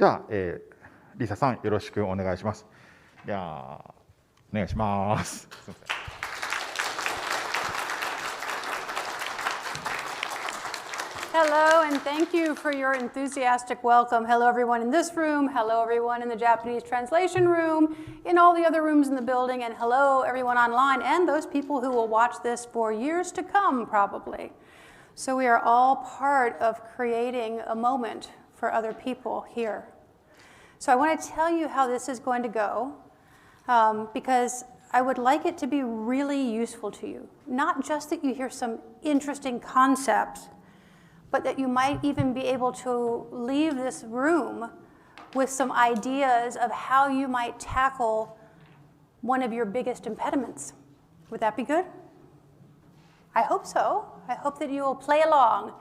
では、リサさんよろしくお願いします。ではお願いします。すみません。Hello, and thank you for your enthusiastic welcome. Hello, everyone in this room. Hello, everyone in the Japanese translation room, in all the other rooms in the building, and hello, everyone online, and those people who will watch this for years to come, probably. So we are all part of creating a moment for other people here. So I want to tell you how this is going to go, because I would like it to be really useful to you. Not just that you hear some interesting concepts, but that you might even be able to leave this room with some ideas of how you might tackle one of your biggest impediments. Would that be good? I hope so. I hope that you will play along.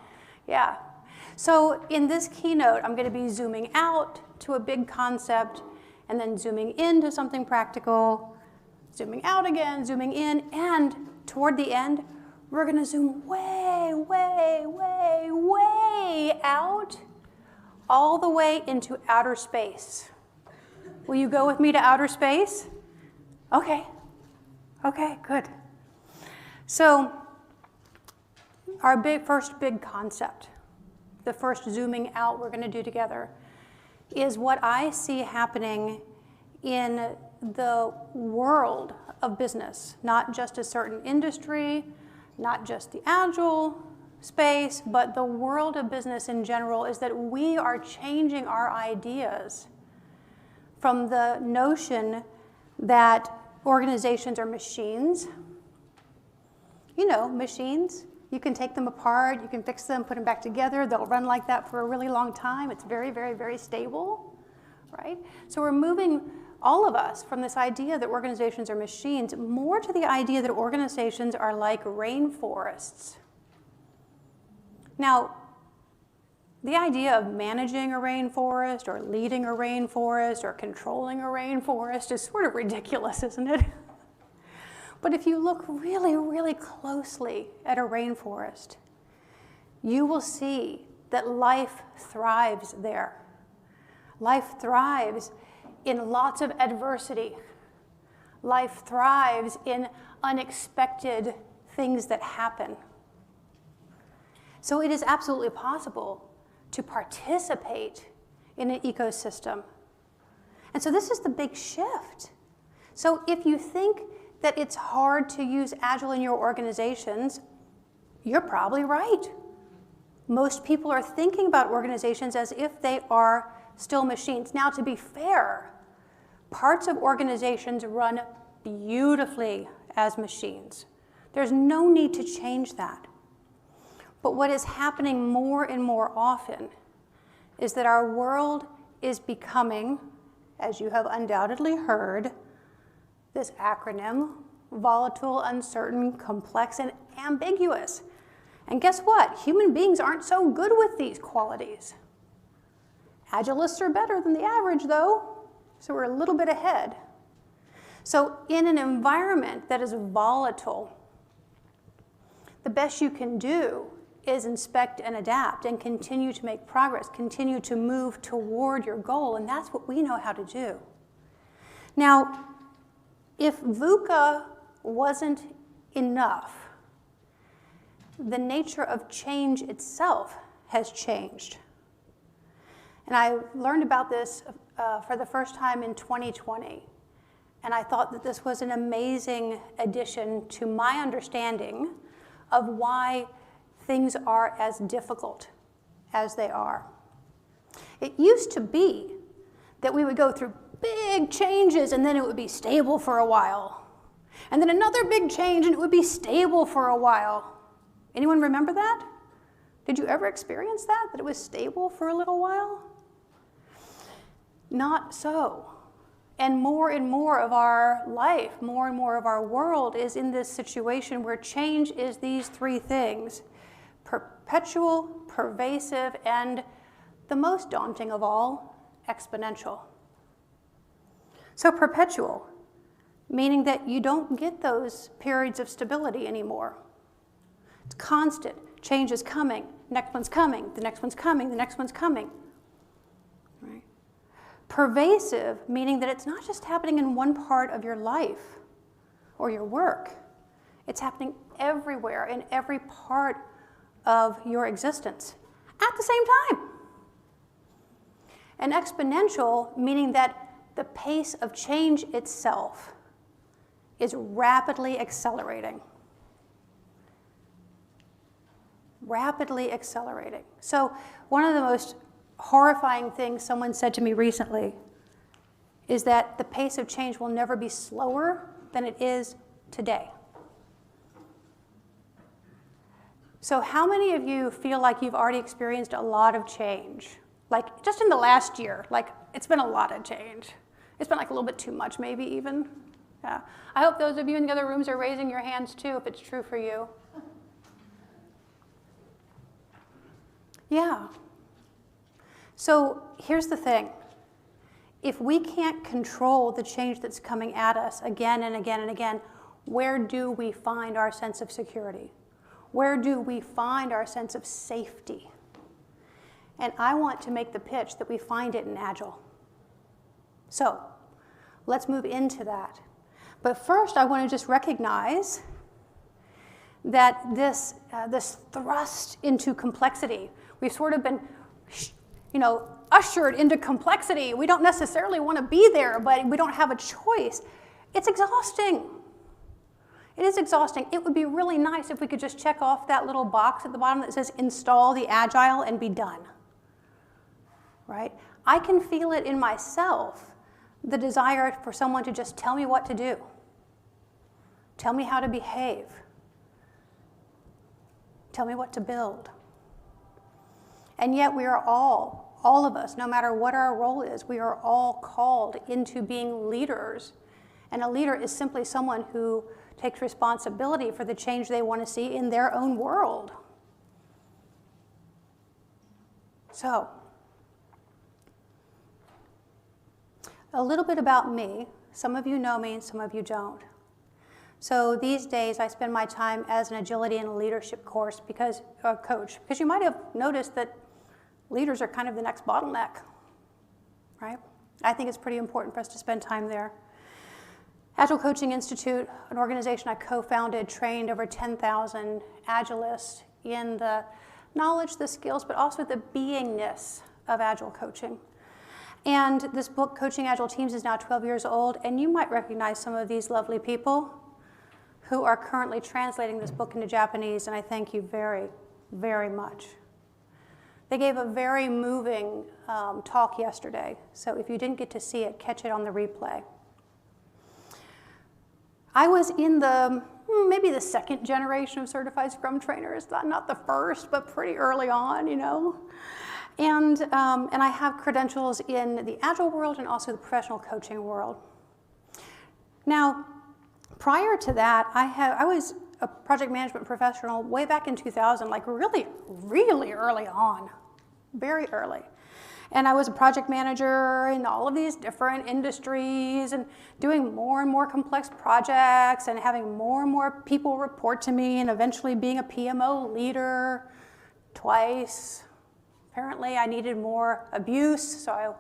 Yeah. So in this keynote, I'm going to be zooming out to a big concept, and then zooming into something practical, zooming out again, zooming in, and toward the end, we're going to zoom way, way, way, way out, all the way into outer space. Will you go with me to outer space? Okay. Okay, good. So our first big concept, the first zooming out we're going to do together, is what I see happening in the world of business, not just a certain industry, not just the Agile space, but the world of business in general, is that we are changing our ideas from the notion that organizations are machines. You know, machines. You can take them apart, you can fix them, put them back together. They'll run like that for a really long time. It's very, very, very stable, right? So we're moving, all of us, from this idea that organizations are machines more to the idea that organizations are like rainforests. Now, the idea of managing a rainforest or leading a rainforest or controlling a rainforest is sort of ridiculous, isn't it? But if you look really, really closely at a rainforest, you will see that life thrives there. Life thrives in lots of adversity. Life thrives in unexpected things that happen. So it is absolutely possible to participate in an ecosystem. And so this is the big shift. So if you think that it's hard to use Agile in your organizations, you're probably right. Most people are thinking about organizations as if they are still machines. Now, to be fair, parts of organizations run beautifully as machines. There's no need to change that. But what is happening more and more often is that our world is becoming, as you have undoubtedly heard, this acronym, volatile, uncertain, complex, and ambiguous. And guess what? Human beings aren't so good with these qualities. Agilists are better than the average, though, so we're a little bit ahead. So in an environment that is volatile, the best you can do is inspect and adapt and continue to make progress, continue to move toward your goal, and that's what we know how to do. Now, if VUCA wasn't enough, the nature of change itself has changed. And I learned about this for the first time in 2020. And I thought that this was an amazing addition to my understanding of why things are as difficult as they are. It used to be that we would go through big changes and then it would be stable for a while. And then another big change and it would be stable for a while. Anyone remember that? Did you ever experience that it was stable for a little while? Not so. And more of our life, more and more of our world is in this situation where change is these three things: perpetual, pervasive, and the most daunting of all, exponential. So perpetual, meaning that you don't get those periods of stability anymore. It's constant. Change is coming. Next one's coming. The next one's coming. The next one's coming. Right? Pervasive, meaning that it's not just happening in one part of your life or your work. It's happening everywhere, in every part of your existence at the same time. And exponential, meaning that the pace of change itself is rapidly accelerating. Rapidly accelerating. So one of the most horrifying things someone said to me recently is that the pace of change will never be slower than it is today. So how many of you feel like you've already experienced a lot of change? Like just in the last year, like it's been a lot of change. It's been like a little bit too much maybe even. Yeah. I hope those of you in the other rooms are raising your hands too if it's true for you. Yeah. So here's the thing. If we can't control the change that's coming at us again and again and again, where do we find our sense of security? Where do we find our sense of safety? And I want to make the pitch that we find it in Agile. So let's move into that. But first, I want to just recognize that this thrust into complexity, we've sort of been, ushered into complexity. We don't necessarily want to be there, but we don't have a choice. It's exhausting. It is exhausting. It would be really nice if we could just check off that little box at the bottom that says install the Agile and be done, right? I can feel it in myself, the desire for someone to just tell me what to do, tell me how to behave, tell me what to build. And yet we are all of us, no matter what our role is, we are all called into being leaders. And a leader is simply someone who takes responsibility for the change they want to see in their own world. So, a little bit about me. Some of you know me and some of you don't. So these days I spend my time as an agility and leadership coach because you might have noticed that leaders are kind of the next bottleneck, right? I think it's pretty important for us to spend time there. Agile Coaching Institute, an organization I co-founded, trained over 10,000 Agilists in the knowledge, the skills, but also the beingness of Agile coaching. And this book, Coaching Agile Teams, is now 12 years old, and you might recognize some of these lovely people who are currently translating this book into Japanese, and I thank you very, very much. They gave a very moving talk yesterday, so if you didn't get to see it, catch it on the replay. I was in maybe the second generation of certified Scrum trainers, not the first, but pretty early on, And I have credentials in the Agile world and also the professional coaching world. Now, prior to that, I was a project management professional way back in 2000, like really, really early on, very early. And I was a project manager in all of these different industries and doing more and more complex projects and having more and more people report to me and eventually being a PMO leader twice. Apparently I needed more abuse, so I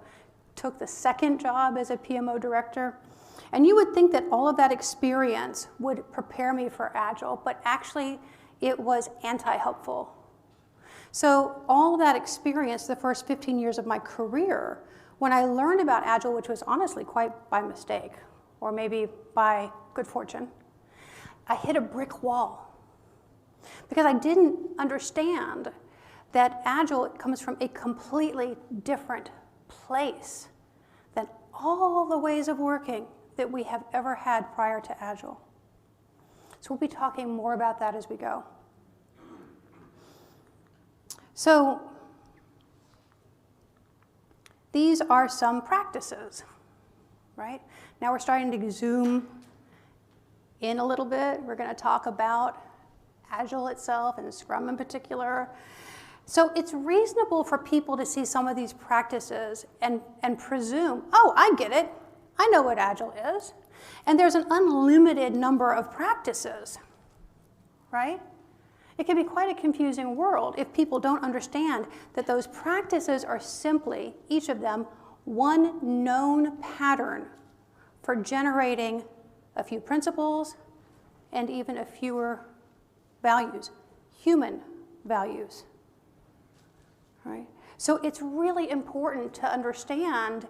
took the second job as a PMO director. And you would think that all of that experience would prepare me for Agile, but actually it was anti-helpful. So all of that experience, the first 15 years of my career, when I learned about Agile, which was honestly quite by mistake, or maybe by good fortune, I hit a brick wall. Because I didn't understand that Agile comes from a completely different place than all the ways of working that we have ever had prior to Agile. So we'll be talking more about that as we go. So these are some practices, right? Now we're starting to zoom in a little bit. We're going to talk about Agile itself and Scrum in particular. So it's reasonable for people to see some of these practices and presume, oh, I get it. I know what Agile is. And there's an unlimited number of practices, right? It can be quite a confusing world if people don't understand that those practices are simply, each of them, one known pattern for generating a few principles and even a fewer values, human values, right? So it's really important to understand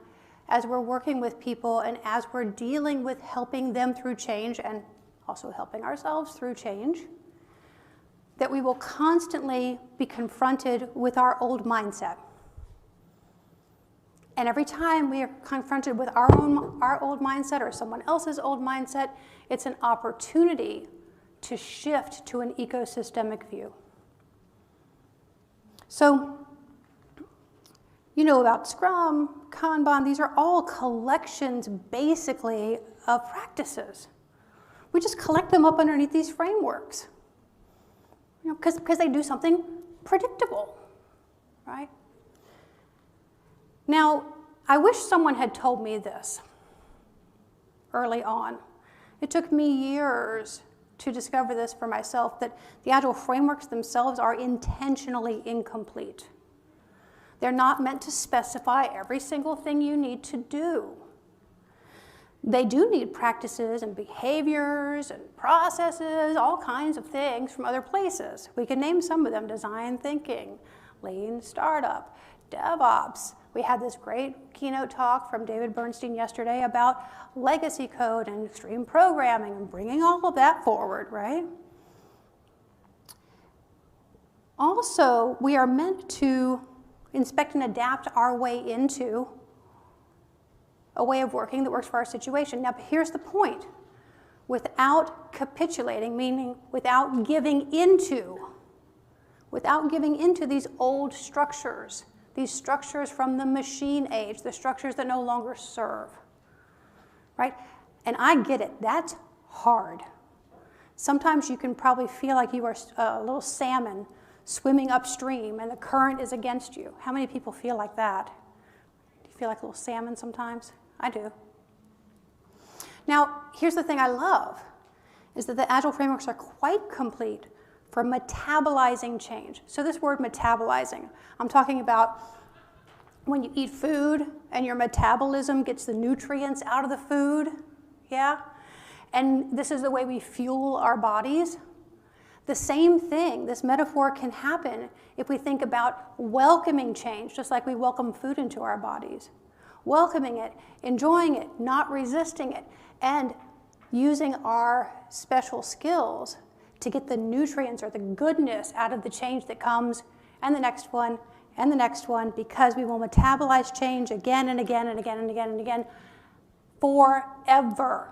as we're working with people and as we're dealing with helping them through change and also helping ourselves through change, that we will constantly be confronted with our old mindset. And every time we are confronted with our old mindset or someone else's old mindset, it's an opportunity to shift to an ecosystemic view. So, you know about Scrum, Kanban, these are all collections basically of practices. We just collect them up underneath these frameworks, because they do something predictable, right? Now, I wish someone had told me this early on. It took me years to discover this for myself, that the Agile frameworks themselves are intentionally incomplete. They're not meant to specify every single thing you need to do. They do need practices and behaviors and processes, all kinds of things from other places. We can name some of them: design thinking, lean startup, DevOps. We had this great keynote talk from David Bernstein yesterday about legacy code and extreme programming and bringing all of that forward, right? Also, we are meant to inspect and adapt our way into a way of working that works for our situation. Now, here's the point. Without capitulating, meaning without giving into these old structures, these structures from the machine age, the structures that no longer serve, right? And I get it, that's hard. Sometimes you can probably feel like you are a little salmon swimming upstream and the current is against you. How many people feel like that? Do you feel like a little salmon sometimes? I do. Now, here's the thing I love, is that the Agile frameworks are quite complete for metabolizing change. So this word metabolizing, I'm talking about when you eat food and your metabolism gets the nutrients out of the food, yeah? And this is the way we fuel our bodies. The same thing, this metaphor can happen if we think about welcoming change, just like we welcome food into our bodies. Welcoming it, enjoying it, not resisting it, and using our special skills to get the nutrients or the goodness out of the change that comes, and the next one, and the next one, because we will metabolize change again and again and again and again and again forever.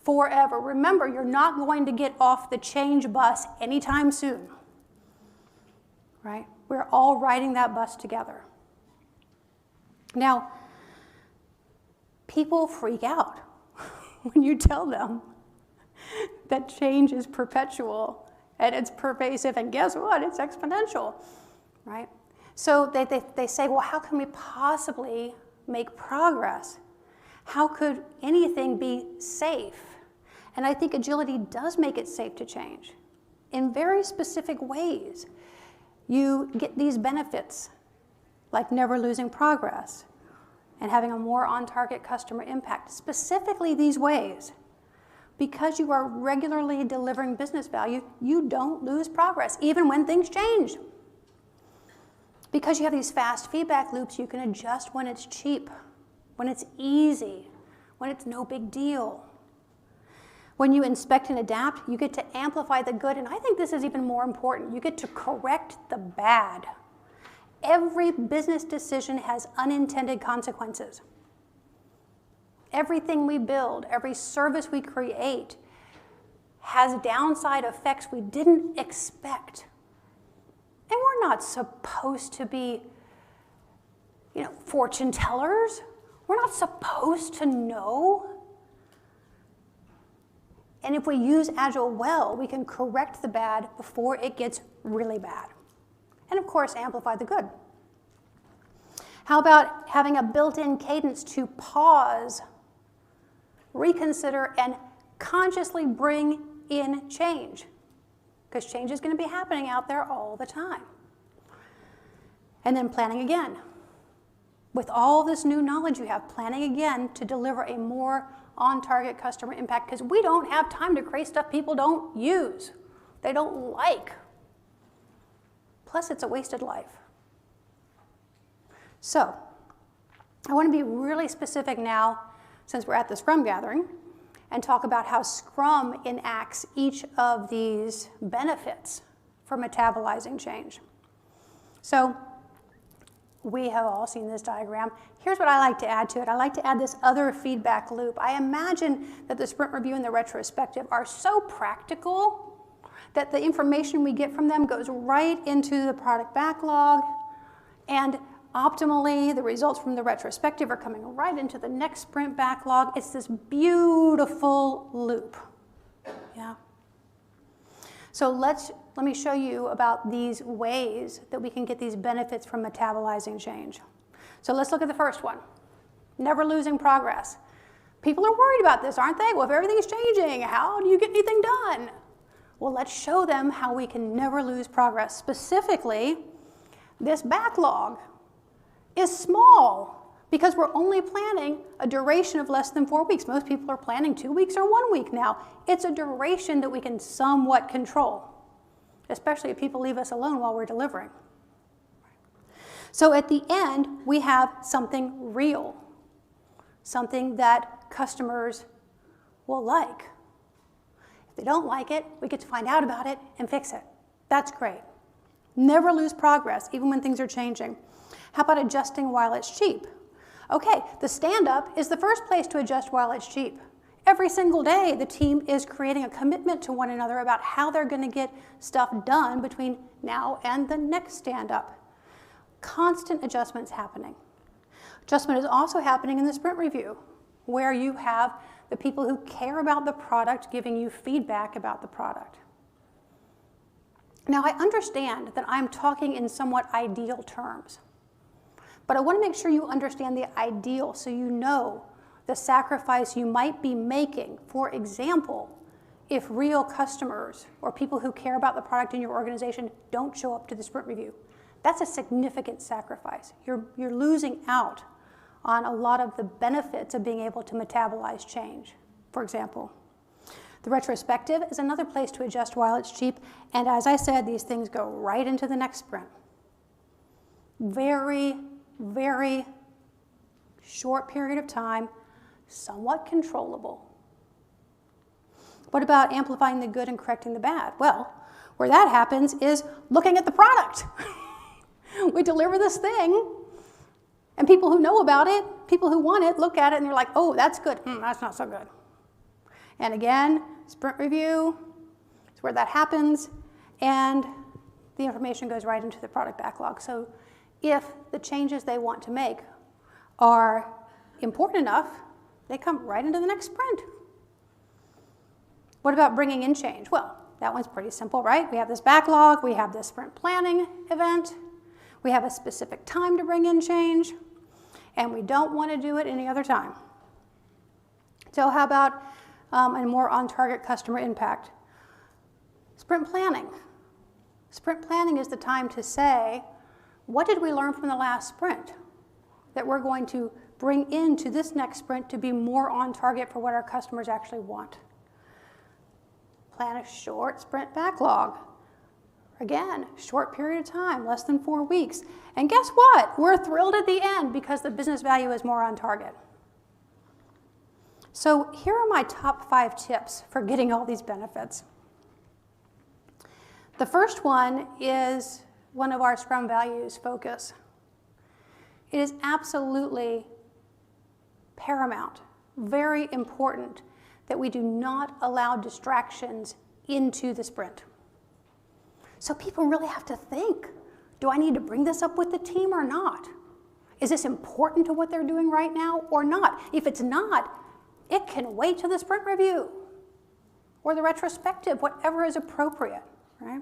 Forever. Remember, you're not going to get off the change bus anytime soon, right? We're all riding that bus together. Now, people freak out when you tell them that change is perpetual and it's pervasive, and guess what? It's exponential, right? So they say, well, how can we possibly make progress? How could anything be safe? And I think agility does make it safe to change in very specific ways. You get these benefits, like never losing progress and having a more on-target customer impact, specifically these ways. Because you are regularly delivering business value, you don't lose progress, even when things change. Because you have these fast feedback loops, you can adjust when it's cheap, when it's easy, when it's no big deal. When you inspect and adapt, you get to amplify the good, and I think this is even more important. You get to correct the bad. Every business decision has unintended consequences. Everything we build, every service we create has downside effects we didn't expect. And we're not supposed to be, fortune tellers. We're not supposed to know. And if we use Agile well, we can correct the bad before it gets really bad. And of course, amplify the good. How about having a built-in cadence to pause, reconsider, and consciously bring in change? Because change is going to be happening out there all the time. And then planning again. with all this new knowledge you have, planning again to deliver a more on-target customer impact, because we don't have time to create stuff people don't use, they don't like. Plus, it's a wasted life. So, I want to be really specific now, since we're at the Scrum gathering, and talk about how Scrum enacts each of these benefits for metabolizing change. So, we have all seen this diagram. Here's what I like to add to it. I like to add this other feedback loop. I imagine that the sprint review and the retrospective are so practical that the information we get from them goes right into the product backlog, and optimally, the results from the retrospective are coming right into the next sprint backlog. It's this beautiful loop. Yeah. So let me show you about these ways that we can get these benefits from metabolizing change. So let's look at the first one. Never losing progress. People are worried about this, aren't they? Well, if everything's changing, how do you get anything done? Well, let's show them how we can never lose progress. Specifically, this backlog is small because we're only planning a duration of less than 4 weeks. Most people are planning 2 weeks or 1 week now. It's a duration that we can somewhat control, especially if people leave us alone while we're delivering. So at the end, we have something real, something that customers will like. If they don't like it, we get to find out about it and fix it. That's great. Never lose progress, even when things are changing. How about adjusting while it's cheap? Okay, the stand-up is the first place to adjust while it's cheap. Every single day, the team is creating a commitment to one another about how they're going to get stuff done between now and the next stand-up. Constant adjustments happening. Adjustment is also happening in the sprint review, where you have the people who care about the product giving you feedback about the product. Now, I understand that I'm talking in somewhat ideal terms, but I want to make sure you understand the ideal so you know the sacrifice you might be making. For example, if real customers or people who care about the product in your organization don't show up to the sprint review. That's a significant sacrifice. You're losing out on a lot of the benefits of being able to metabolize change, for example. The retrospective is another place to adjust while it's cheap, and as I said, these things go right into the next sprint. Very, very short period of time, somewhat controllable. What about amplifying the good and correcting the bad? Well, where that happens is looking at the product. We deliver this thing, and people who know about it, people who want it, look at it and they're like, oh, that's good. That's not so good. And again, sprint review is where that happens, and the information goes right into the product backlog. So if the changes they want to make are important enough, they come right into the next sprint. What about bringing in change? Well, that one's pretty simple, right? We have this backlog, we have this sprint planning event, we have a specific time to bring in change, and we don't want to do it any other time. So how about a more on-target customer impact? Sprint planning. Sprint planning is the time to say, what did we learn from the last sprint that we're going to bring into this next sprint to be more on target for what our customers actually want? Plan a short sprint backlog. Again, short period of time, less than 4 weeks. And guess what? We're thrilled at the end because the business value is more on target. So here are my top 5 tips for getting all these benefits. The first one is one of our Scrum values, focus. It is absolutely paramount, very important, that we do not allow distractions into the sprint. So people really have to think, do I need to bring this up with the team or not? Is this important to what they're doing right now or not? If it's not, it can wait till the sprint review or the retrospective, whatever is appropriate, right?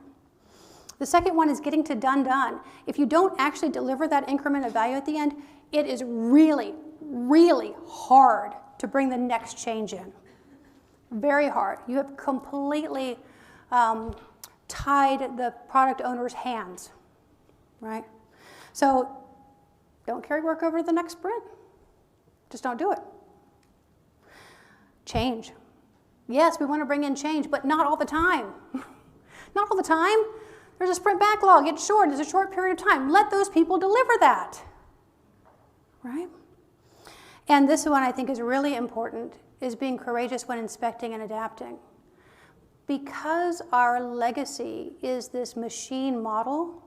The second one is getting to done. If you don't actually deliver that increment of value at the end, it is really, really hard to bring the next change in. Very hard. You have completely tied the product owner's hands, right? So Don't carry work over to the next sprint. Just don't do it. Change. Yes, we want to bring in change, but not all the time. Not all the time. There's a sprint backlog. It's short. It's a short period of time. Let those people deliver that. Right? And this one I think is really important, is being courageous when inspecting and adapting. Because our legacy is this machine model,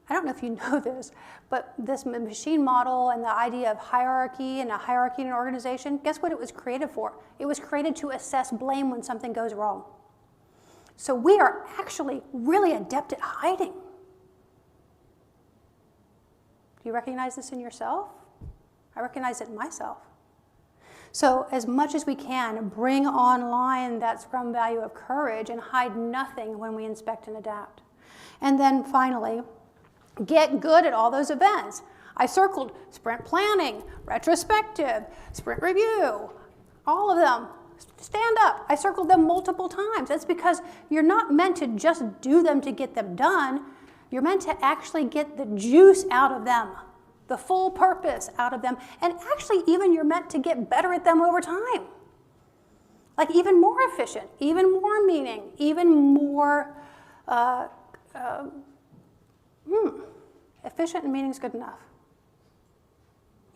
I don't know if you know this, but this machine model and the idea of hierarchy and a hierarchy in an organization, guess what it was created for? It was created to assess blame when something goes wrong. So we are actually really adept at hiding. Do you recognize this in yourself? I recognize it in myself. So as much as we can, bring online that Scrum value of courage and hide nothing when we inspect and adapt. And then finally, get good at all those events. I circled sprint planning, retrospective, sprint review, all of them. Stand up. I circled them multiple times. That's because you're not meant to just do them to get them done. You're meant to actually get the juice out of them, the full purpose out of them, and actually even you're meant to get better at them over time. Like even more efficient, even more meaning, even more efficient and meaning is good enough.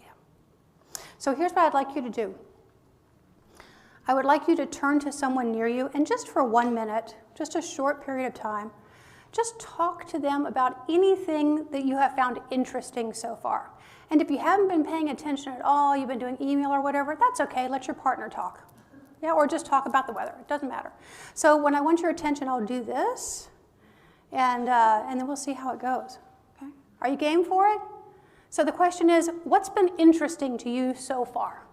Yeah. So here's what I'd like you to do. I would like you to turn to someone near you and just for 1 minute, just a short period of time, just talk to them about anything that you have found interesting so far. And if you haven't been paying attention at all, you've been doing email or whatever, that's okay, let your partner talk. Yeah, or just talk about the weather, it doesn't matter. So when I want your attention, I'll do this, and then we'll see how it goes. Okay? Are you game for it? So the question is, what's been interesting to you so far?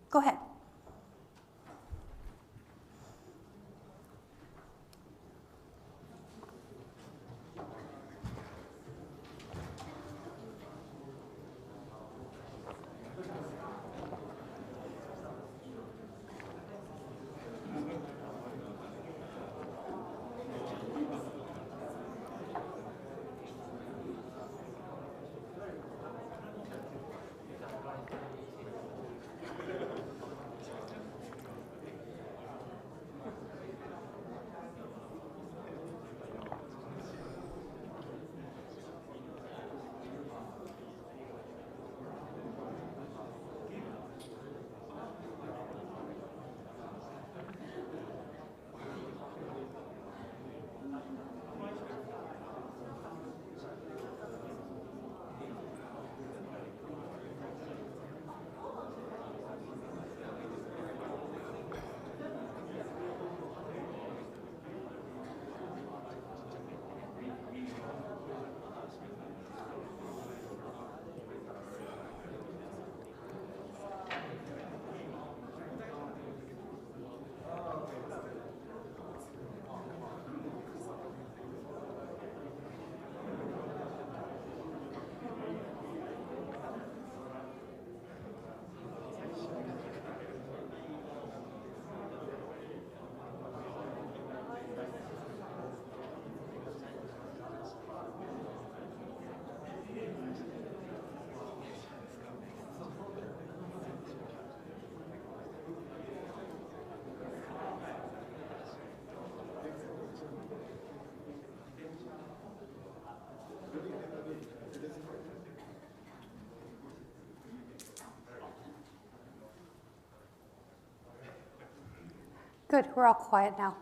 Go ahead. Good, we're all quiet now.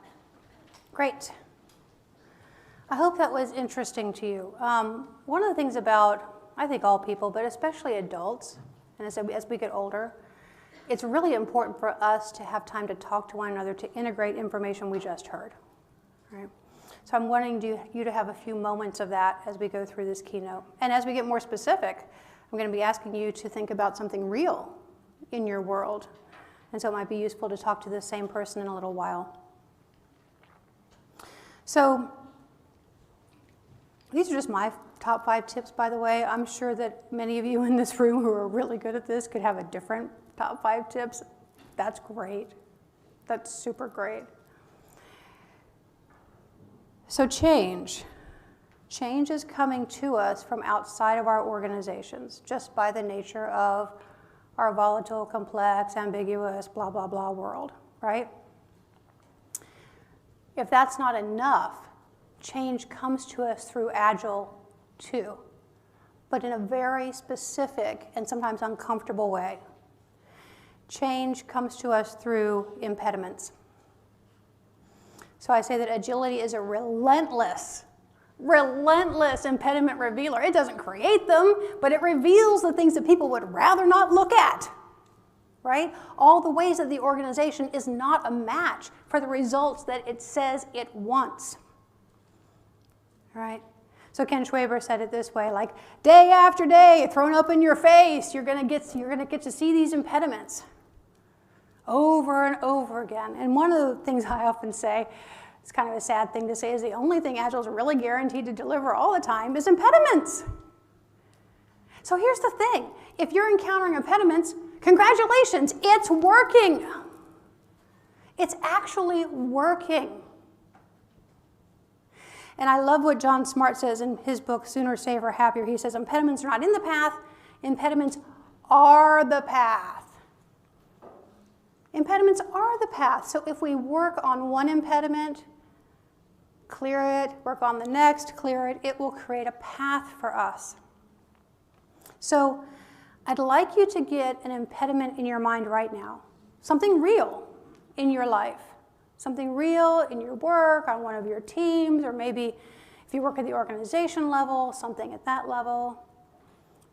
Great. I hope that was interesting to you. One of the things about, I think all people, but especially adults, and as we get older, it's really important for us to have time to talk to one another to integrate information we just heard. Right? So I'm wanting you to have a few moments of that as we go through this keynote. And as we get more specific, I'm going to be asking you to think about something real in your world. And so it might be useful to talk to the same person in a little while. So these are just my top 5 tips, by the way. I'm sure that many of you in this room who are really good at this could have a different top 5 tips. That's great. That's super great. So change. Change is coming to us from outside of our organizations, just by the nature of our volatile, complex, ambiguous, blah, blah, blah world, right? If that's not enough, change comes to us through Agile too, but in a very specific and sometimes uncomfortable way. Change comes to us through impediments. So I say that agility is a relentless impediment revealer. It doesn't create them, but it reveals the things that people would rather not look at, right? All the ways that the organization is not a match for the results that it says it wants, right? So Ken Schwaber said it this way, like, day after day, thrown up in your face, you're gonna get to see these impediments over and over again. And one of the things I often say, it's kind of a sad thing to say, is the only thing Agile is really guaranteed to deliver all the time is impediments. So here's the thing. If you're encountering impediments, congratulations, it's working. It's actually working. And I love what John Smart says in his book, Sooner, Safer, Happier. He says, impediments are not in the path, impediments are the path. Impediments are the path. So if we work on one impediment, clear it, work on the next, clear it, it will create a path for us. So I'd like you to get an impediment in your mind right now, something real in your life, something real in your work, on one of your teams, or maybe if you work at the organization level, something at that level.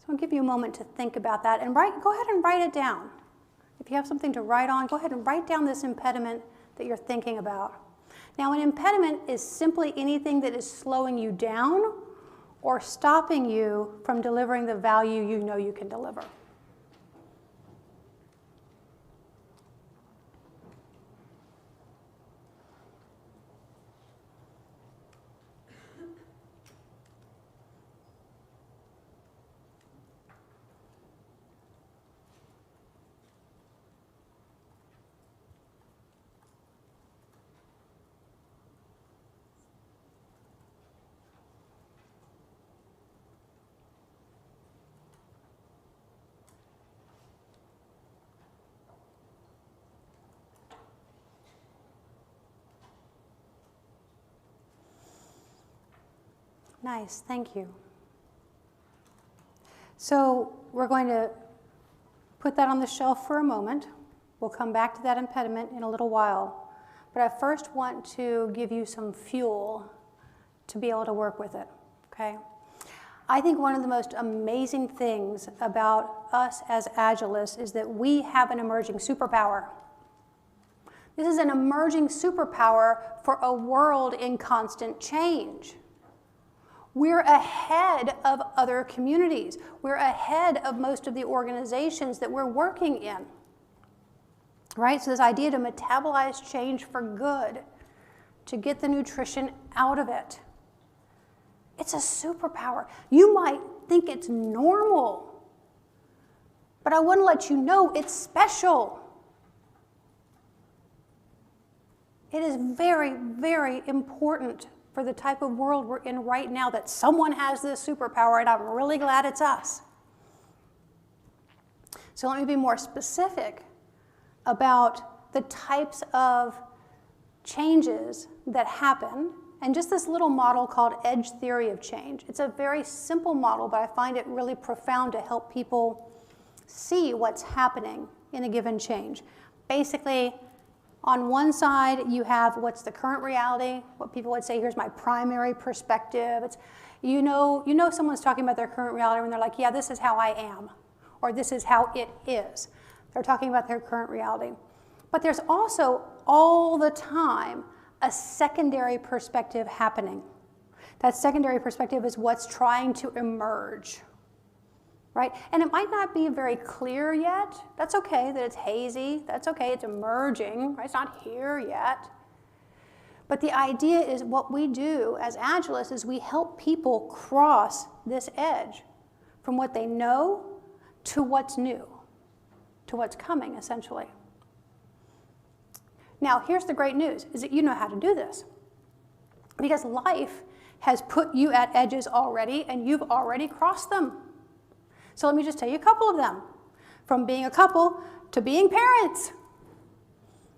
So I'll give you a moment to think about that and go ahead and write it down. If you have something to write on, go ahead and write down this impediment that you're thinking about. Now, an impediment is simply anything that is slowing you down or stopping you from delivering the value you know you can deliver. Nice, thank you. So we're going to put that on the shelf for a moment. We'll come back to that impediment in a little while. But I first want to give you some fuel to be able to work with it, okay? I think one of the most amazing things about us as Agilists is that we have an emerging superpower. This is an emerging superpower for a world in constant change. We're ahead of other communities. We're ahead of most of the organizations that we're working in, right? So this idea to metabolize change for good, to get the nutrition out of it, it's a superpower. You might think it's normal, but I want to let you know it's special. It is very, very important for the type of world we're in right now that someone has this superpower, and I'm really glad it's us. So let me be more specific about the types of changes that happen, and just this little model called edge theory of change. It's a very simple model, but I find it really profound to help people see what's happening in a given change. Basically, on one side, you have what's the current reality, what people would say, here's my primary perspective. It's, you know someone's talking about their current reality when they're like, yeah, this is how I am, or this is how it is. They're talking about their current reality. But there's also, all the time, a secondary perspective happening. That secondary perspective is what's trying to emerge, right? And it might not be very clear yet. That's okay that it's hazy. That's okay, it's emerging, right? It's not here yet. But the idea is what we do as Agilists is we help people cross this edge from what they know to what's new, to what's coming, essentially. Now, here's the great news, is that you know how to do this. Because life has put you at edges already, and you've already crossed them. So let me just tell you a couple of them. From being a couple to being parents.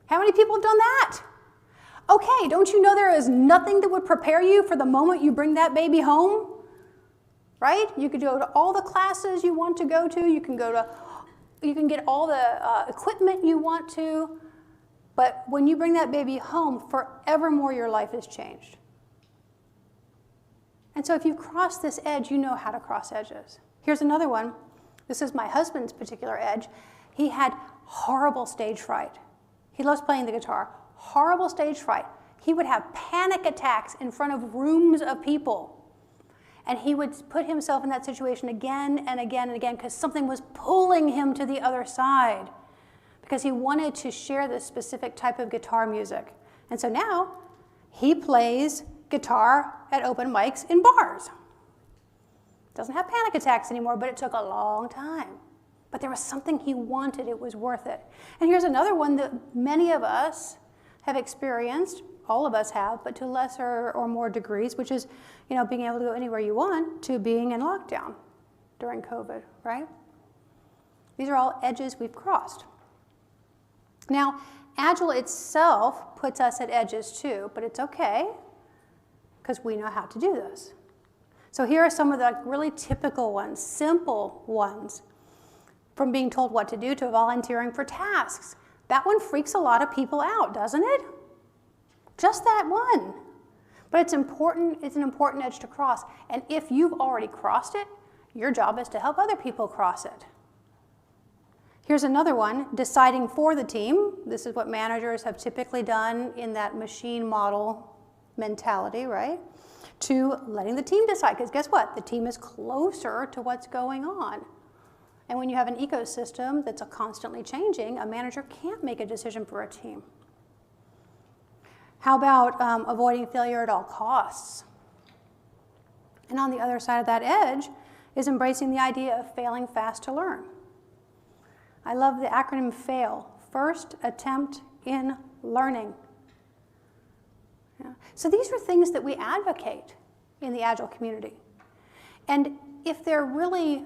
How many people have done that? Okay, don't you know there is nothing that would prepare you for the moment you bring that baby home? Right? You could go to all the classes you want to go to. You can get all the equipment you want to. But when you bring that baby home, forevermore your life is changed. And so if you've crossed this edge, you know how to cross edges. Here's another one. This is my husband's particular edge. He had horrible stage fright. He loves playing the guitar. Horrible stage fright. He would have panic attacks in front of rooms of people. And he would put himself in that situation again and again and again because something was pulling him to the other side because he wanted to share this specific type of guitar music. And so now he plays guitar at open mics in bars. Doesn't have panic attacks anymore, but it took a long time. But there was something he wanted. It was worth it. And here's another one that many of us have experienced. All of us have, but to lesser or more degrees, which is, being able to go anywhere you want to being in lockdown during COVID, right? These are all edges we've crossed. Now, Agile itself puts us at edges too, but it's okay because we know how to do this. So here are some of the really typical ones, simple ones, from being told what to do to volunteering for tasks. That one freaks a lot of people out, doesn't it? Just that one. But it's important, it's an important edge to cross. And if you've already crossed it, your job is to help other people cross it. Here's another one, deciding for the team. This is what managers have typically done in that machine model mentality, right? To letting the team decide, because guess what? The team is closer to what's going on. And when you have an ecosystem that's constantly changing, a manager can't make a decision for a team. How about avoiding failure at all costs? And on the other side of that edge is embracing the idea of failing fast to learn. I love the acronym FAIL, First Attempt in Learning. Yeah. So these are things that we advocate in the Agile community. And if they're really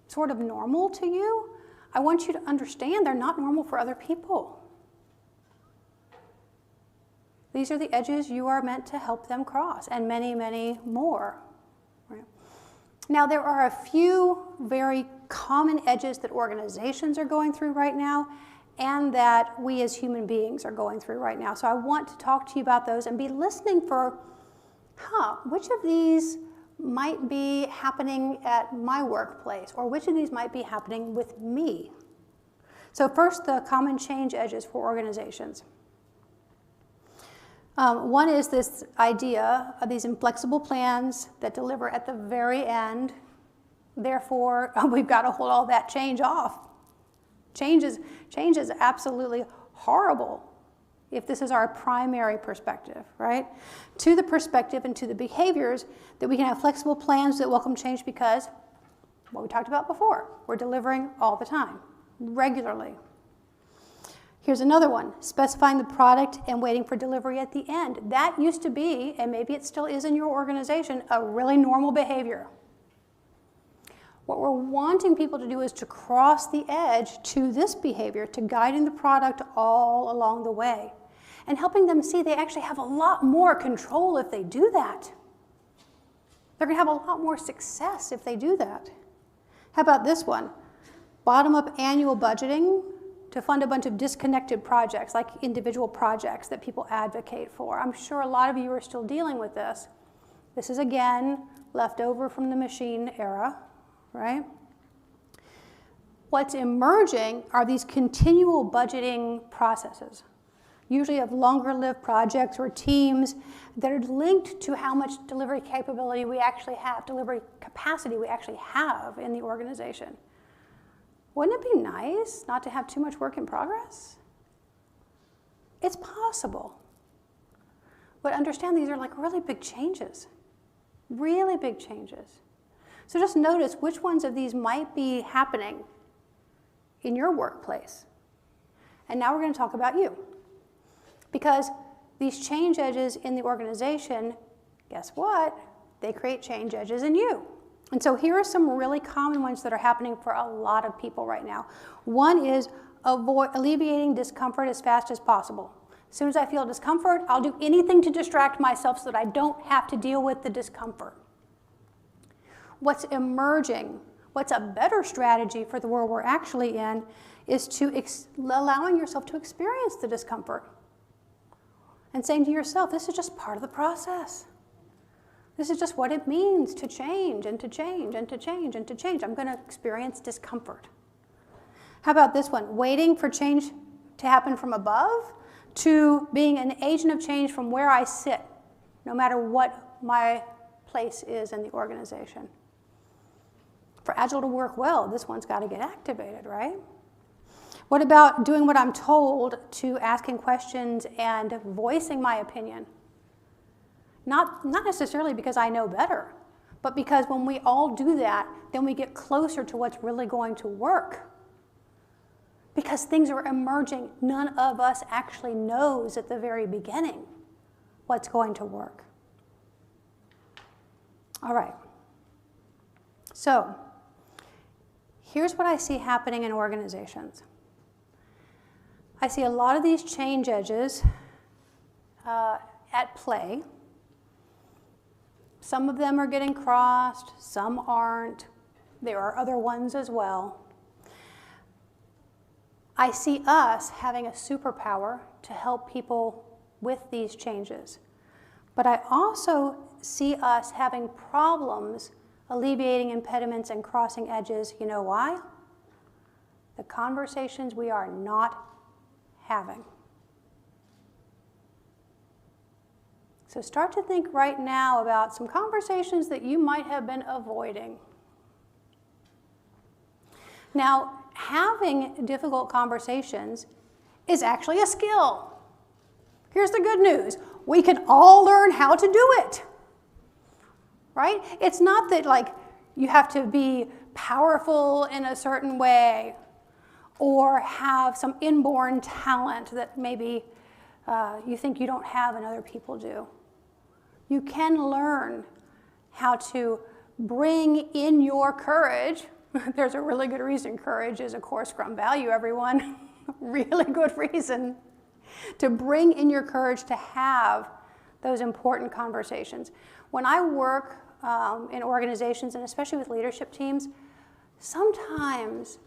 sort of normal to you, I want you to understand they're not normal for other people. These are the edges you are meant to help them cross, and many, many more. Right? Now, there are a few very common edges that organizations are going through right now, and that we as human beings are going through right now. So I want to talk to you about those and be listening for, which of these might be happening at my workplace, or which of these might be happening with me. So first, the common change edges for organizations. One is this idea of these inflexible plans that deliver at the very end. Therefore, we've got to hold all that change off. Change is absolutely horrible if this is our primary perspective, right? To the perspective and to the behaviors that we can have flexible plans that welcome change because, what we talked about before, we're delivering all the time, regularly. Here's another one, specifying the product and waiting for delivery at the end. That used to be, and maybe it still is in your organization, a really normal behavior. What we're wanting people to do is to cross the edge to this behavior, to guiding the product all along the way, and helping them see they actually have a lot more control if they do that. They're going to have a lot more success if they do that. How about this one? Bottom-up annual budgeting to fund a bunch of disconnected projects, like individual projects that people advocate for. I'm sure a lot of you are still dealing with this. This is, again, left over from the machine era, right? What's emerging are these continual budgeting processes, usually of longer-lived projects or teams that are linked to how much delivery capability we actually have, delivery capacity we actually have in the organization. Wouldn't it be nice not to have too much work in progress? It's possible. But understand these are like really big changes, really big changes. So just notice which ones of these might be happening in your workplace. And now we're going to talk about you. Because these change edges in the organization guess what? They create change edges in you. And so here are some really common ones that are happening for a lot of people right now. One is alleviating discomfort as fast as possible. As soon as I feel discomfort, I'll do anything to distract myself so that I don't have to deal with the discomfort. What's emerging, what's a better strategy for the world we're actually in, is to allowing yourself to experience the discomfort and saying to yourself, this is just part of the process. This is just what it means to change and to change and to change and to change. I'm going to experience discomfort. How about this one? Waiting for change to happen from above to being an agent of change from where I sit, no matter what my place is in the organization. For Agile to work well, this one's got to get activated, right? What about doing what I'm told to asking questions and voicing my opinion? Not necessarily because I know better, but because when we all do that, then we get closer to what's really going to work. Because things are emerging, none of us actually knows at the very beginning what's going to work. All right. So, here's what I see happening in organizations. I see a lot of these change edges at play. Some of them are getting crossed, some aren't. There are other ones as well. I see us having a superpower to help people with these changes. But I also see us having problems alleviating impediments and crossing edges. You know why? The conversations we are not having. So start to think right now about some conversations that you might have been avoiding. Now, having difficult conversations is actually a skill. Here's the good news. We can all learn how to do it, right? It's not that like you have to be powerful in a certain way or have some inborn talent that maybe you think you don't have and other people do. You can learn how to bring in your courage. There's a really good reason courage is a core Scrum value, everyone. Really good reason to bring in your courage to have those important conversations. When I work in organizations, and especially with leadership teams, sometimes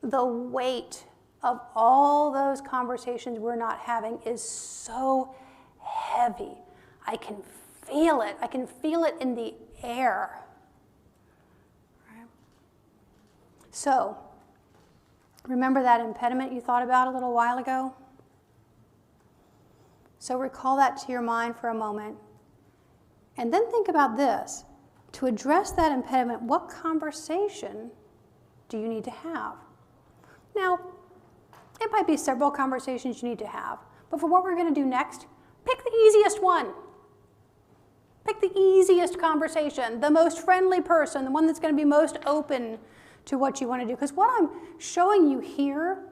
the weight of all those conversations we're not having is so heavy. I can feel it. I can feel it in the air. Right? So, remember that impediment you thought about a little while ago? So recall that to your mind for a moment. And then think about this. To address that impediment, what conversation do you need to have? Now, it might be several conversations you need to have. But for what we're going to do next, pick the easiest one. Pick the easiest conversation, the most friendly person, the one that's going to be most open to what you want to do. Because what I'm showing you here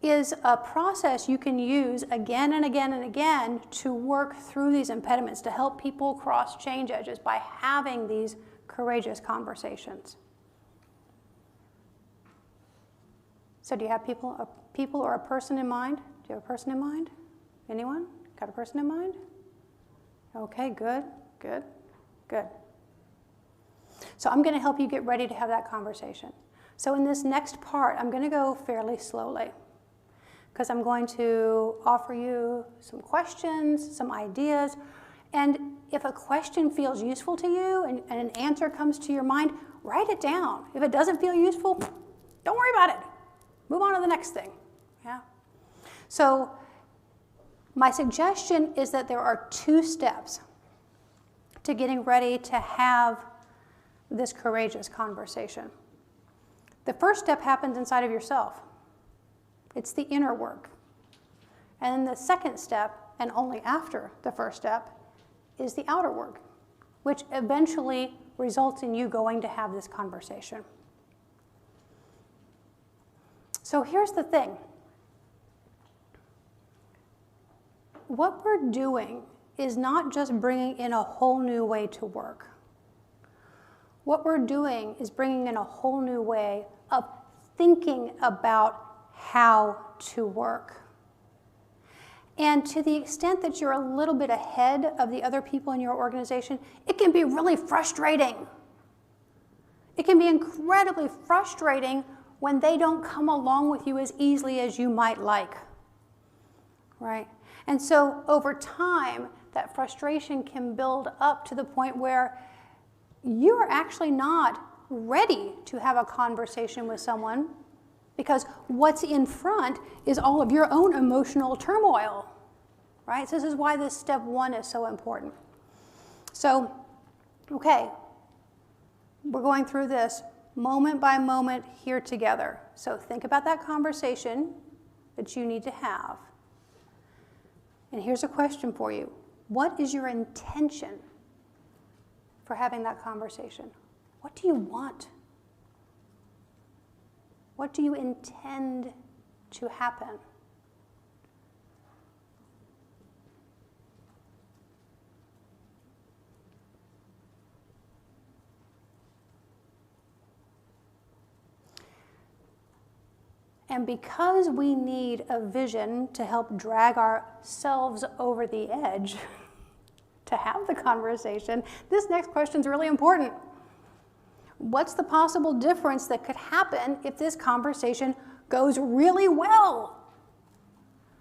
is a process you can use again and again and again to work through these impediments, to help people cross change edges by having these courageous conversations. So do you have people or a person in mind? Do you have a person in mind? Anyone? Got a person in mind? Okay, good, good, good. So I'm going to help you get ready to have that conversation. So in this next part, I'm going to go fairly slowly because I'm going to offer you some questions, some ideas, and if a question feels useful to you and an answer comes to your mind, write it down. If it doesn't feel useful, don't worry about it. Move on to the next thing. Yeah. So my suggestion is that there are 2 steps to getting ready to have this courageous conversation. The first step happens inside of yourself. It's the inner work. And then the second step, and only after the first step, is the outer work, which eventually results in you going to have this conversation. So here's the thing. What we're doing is not just bringing in a whole new way to work. What we're doing is bringing in a whole new way of thinking about how to work. And to the extent that you're a little bit ahead of the other people in your organization, it can be really frustrating. It can be incredibly frustrating when they don't come along with you as easily as you might like, right? And so over time, that frustration can build up to the point where you're actually not ready to have a conversation with someone because what's in front is all of your own emotional turmoil, right? So this is why this step one is so important. So, okay, we're going through this moment by moment here together. So think about that conversation that you need to have. And here's a question for you. What is your intention for having that conversation? What do you want? What do you intend to happen? And because we need a vision to help drag ourselves over the edge to have the conversation, this next question is really important. What's the possible difference that could happen if this conversation goes really well?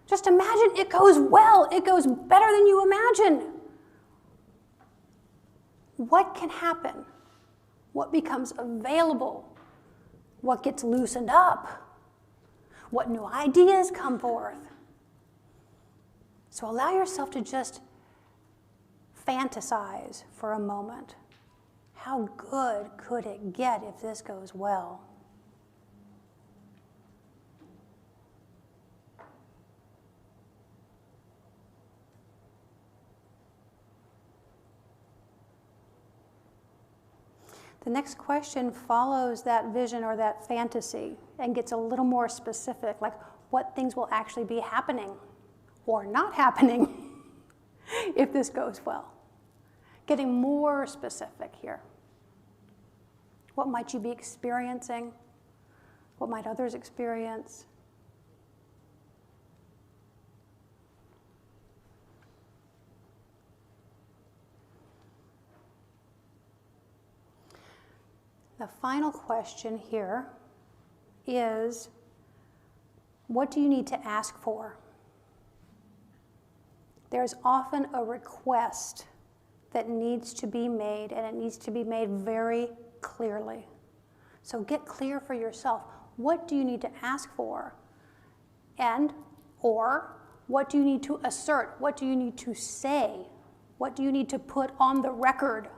Just imagine it goes well. It goes better than you imagine. What can happen? What becomes available? What gets loosened up? What new ideas come forth? So allow yourself to just fantasize for a moment. How good could it get if this goes well? The next question follows that vision or that fantasy and gets a little more specific, like what things will actually be happening or not happening if this goes well. Getting more specific here. What might you be experiencing? What might others experience? The final question here is, what do you need to ask for? There's often a request that needs to be made, and it needs to be made very clearly. So get clear for yourself. What do you need to ask for? And, or, what do you need to assert? What do you need to say? What do you need to put on the record?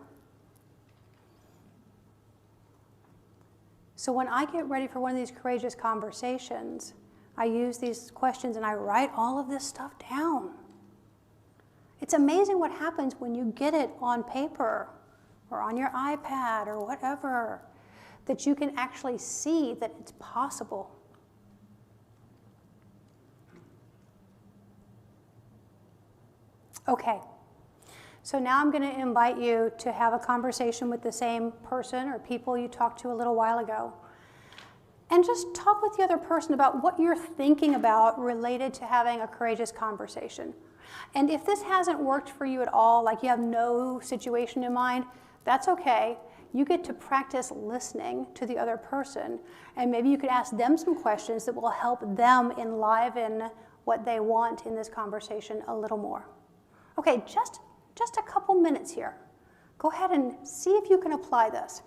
So when I get ready for one of these courageous conversations, I use these questions and I write all of this stuff down. It's amazing what happens when you get it on paper or on your iPad or whatever, that you can actually see that it's possible. Okay. So now I'm going to invite you to have a conversation with the same person or people you talked to a little while ago. And just talk with the other person about what you're thinking about related to having a courageous conversation. And if this hasn't worked for you at all, like you have no situation in mind, that's okay. You get to practice listening to the other person, and maybe you could ask them some questions that will help them enliven what they want in this conversation a little more. Okay, just a couple minutes here. Go ahead and see if you can apply this.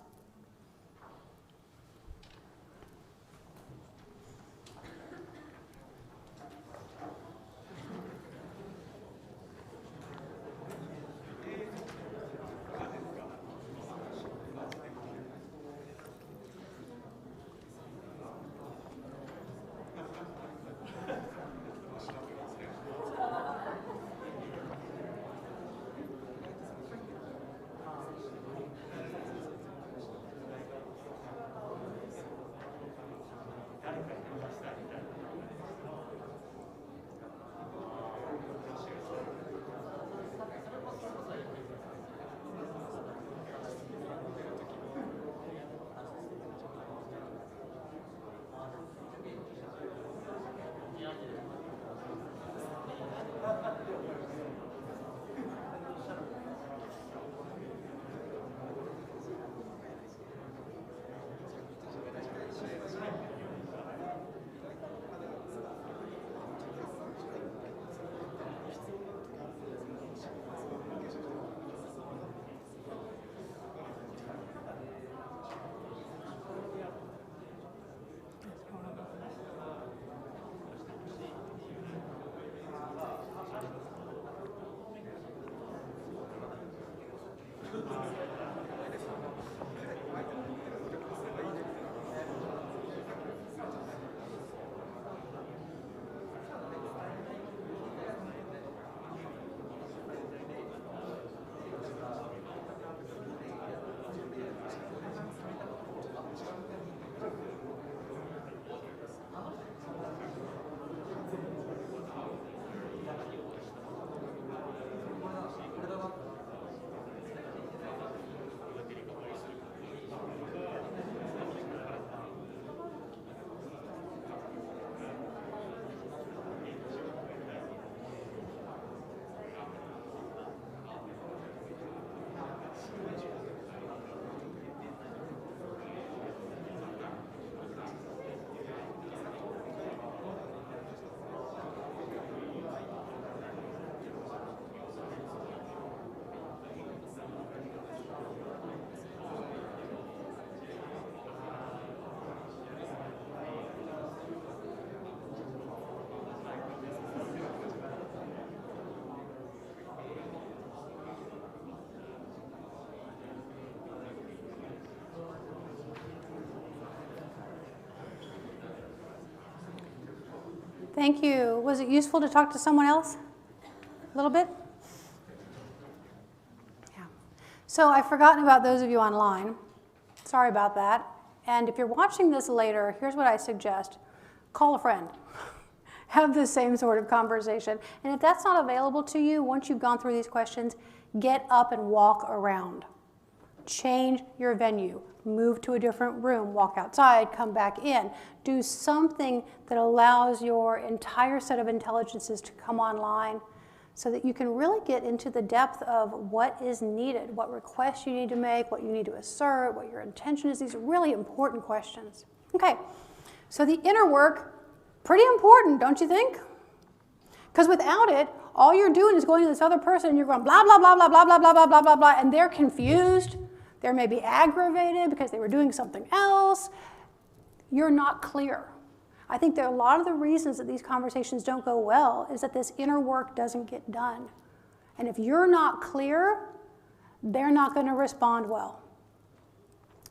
Thank you. Was it useful to talk to someone else? A little bit? Yeah. So I've forgotten about those of you online. Sorry about that. And if you're watching this later, here's what I suggest. Call a friend. Have the same sort of conversation. And if that's not available to you, once you've gone through these questions, get up and walk around. Change your venue. Move to a different room, walk outside, come back in. Do something that allows your entire set of intelligences to come online so that you can really get into the depth of what is needed, what requests you need to make, what you need to assert, what your intention is. These are really important questions. Okay, so the inner work, pretty important, don't you think? Because without it, all you're doing is going to this other person and you're going blah, blah, blah, blah, blah, blah, blah, blah, blah, blah, blah, and they're confused. They're maybe aggravated because they were doing something else. You're not clear. I think there are a lot of the reasons that these conversations don't go well is that this inner work doesn't get done. And if you're not clear, they're not going to respond well.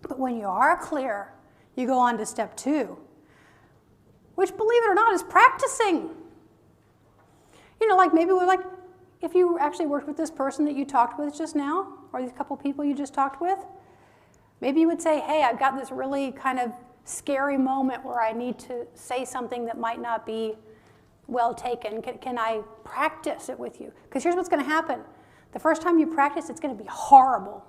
But when you are clear, you go on to step 2, which, believe it or not, is practicing. You know, like maybe we're like, if you actually worked with this person that you talked with just now, or these couple people you just talked with, maybe you would say, hey, I've got this really kind of scary moment where I need to say something that might not be well taken. Can I practice it with you? Because here's what's going to happen. The first time you practice, it's going to be horrible.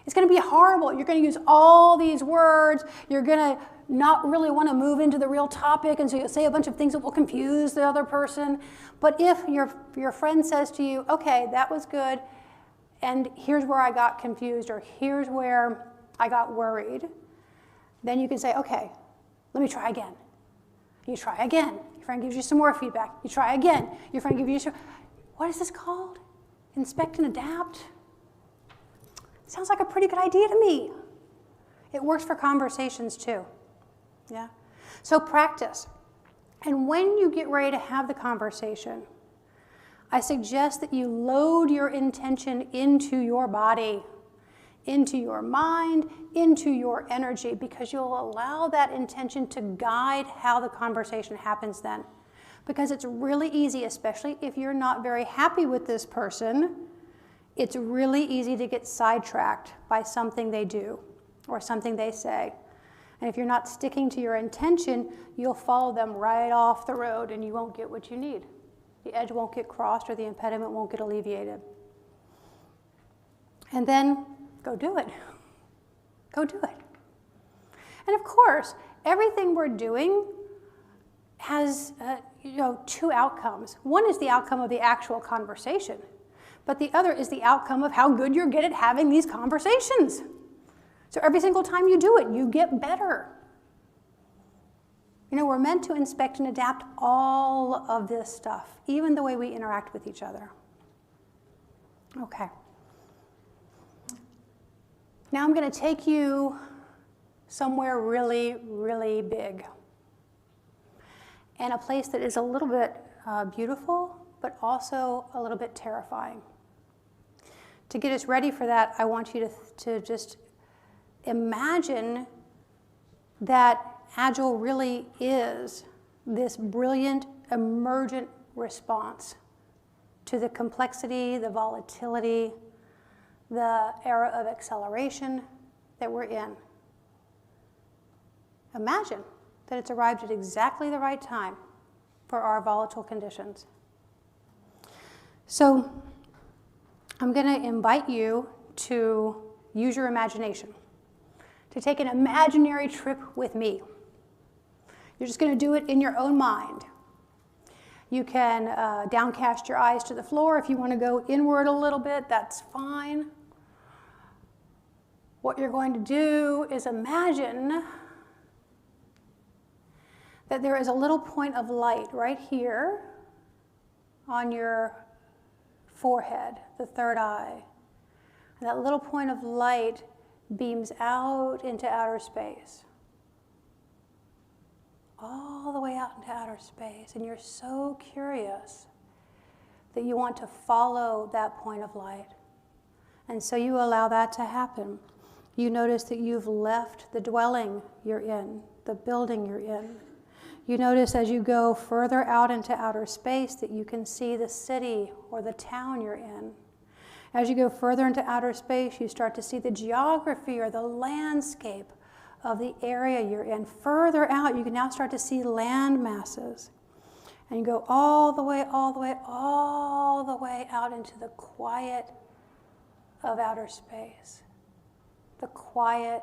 It's going to be horrible. You're going to use all these words. You're going to not really want to move into the real topic, and so you'll say a bunch of things that will confuse the other person. But if your friend says to you, okay, that was good, and here's where I got confused, or here's where I got worried, then you can say, okay, let me try again. You try again. Your friend gives you some more feedback. You try again. Your friend gives you some, what is this called? Inspect and adapt? Sounds like a pretty good idea to me. It works for conversations too. Yeah? So practice. And when you get ready to have the conversation, I suggest that you load your intention into your body, into your mind, into your energy, because you'll allow that intention to guide how the conversation happens then. Because it's really easy, especially if you're not very happy with this person, it's really easy to get sidetracked by something they do or something they say. And if you're not sticking to your intention, you'll follow them right off the road and you won't get what you need. The edge won't get crossed or the impediment won't get alleviated. And then go do it. Go do it. And of course, everything we're doing has two outcomes. One is the outcome of the actual conversation, but the other is the outcome of how good you're good at having these conversations. So every single time you do it, you get better. You know, we're meant to inspect and adapt all of this stuff, even the way we interact with each other. Okay. Now I'm going to take you somewhere really, really big. And a place that is a little bit beautiful, but also a little bit terrifying. To get us ready for that, I want you to just imagine that Agile really is this brilliant, emergent response to the complexity, the volatility, the era of acceleration that we're in. Imagine that it's arrived at exactly the right time for our volatile conditions. So I'm going to invite you to use your imagination, to take an imaginary trip with me. You're just going to do it in your own mind. You can downcast your eyes to the floor. If you want to go inward a little bit, that's fine. What you're going to do is imagine that there is a little point of light right here on your forehead, the third eye. And that little point of light beams out into outer space. All the way out into outer space. And you're so curious that you want to follow that point of light. And so you allow that to happen. You notice that you've left the dwelling you're in, the building you're in. You notice as you go further out into outer space that you can see the city or the town you're in. As you go further into outer space, you start to see the geography or the landscape of the area you're in. Further out, you can now start to see land masses. And you go all the way, all the way, all the way out into the quiet of outer space. The quiet,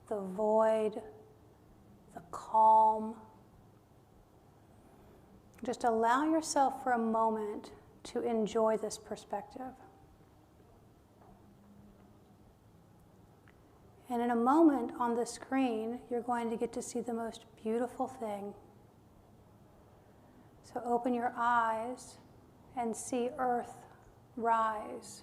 the void, the calm. Just allow yourself for a moment to enjoy this perspective. And in a moment on the screen, you're going to get to see the most beautiful thing. So open your eyes and see Earth rise.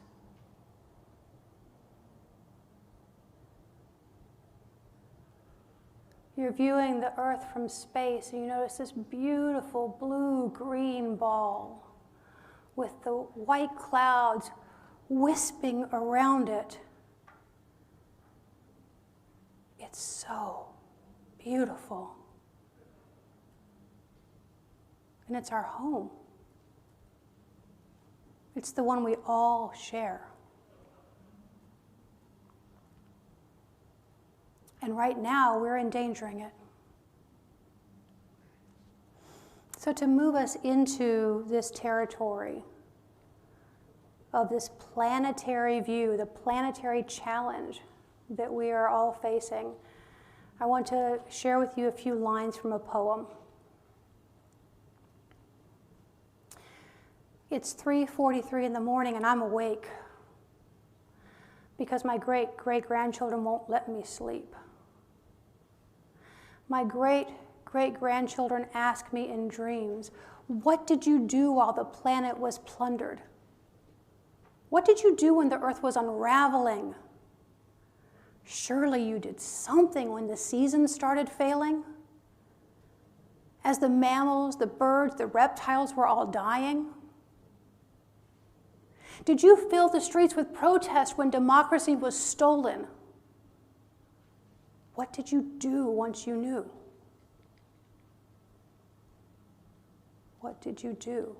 You're viewing the Earth from space, and you notice this beautiful blue-green ball with the white clouds wisping around it. It's so beautiful. And it's our home. It's the one we all share. And right now, we're endangering it. So to move us into this territory of this planetary view, the planetary challenge that we are all facing, I want to share with you a few lines from a poem. It's 3:43 in the morning and I'm awake because my great-great-grandchildren won't let me sleep. My great-great-grandchildren ask me in dreams, what did you do while the planet was plundered? What did you do when the earth was unraveling? Surely you did something when the seasons started failing? As the mammals, the birds, the reptiles were all dying? Did you fill the streets with protest when democracy was stolen? What did you do once you knew? What did you do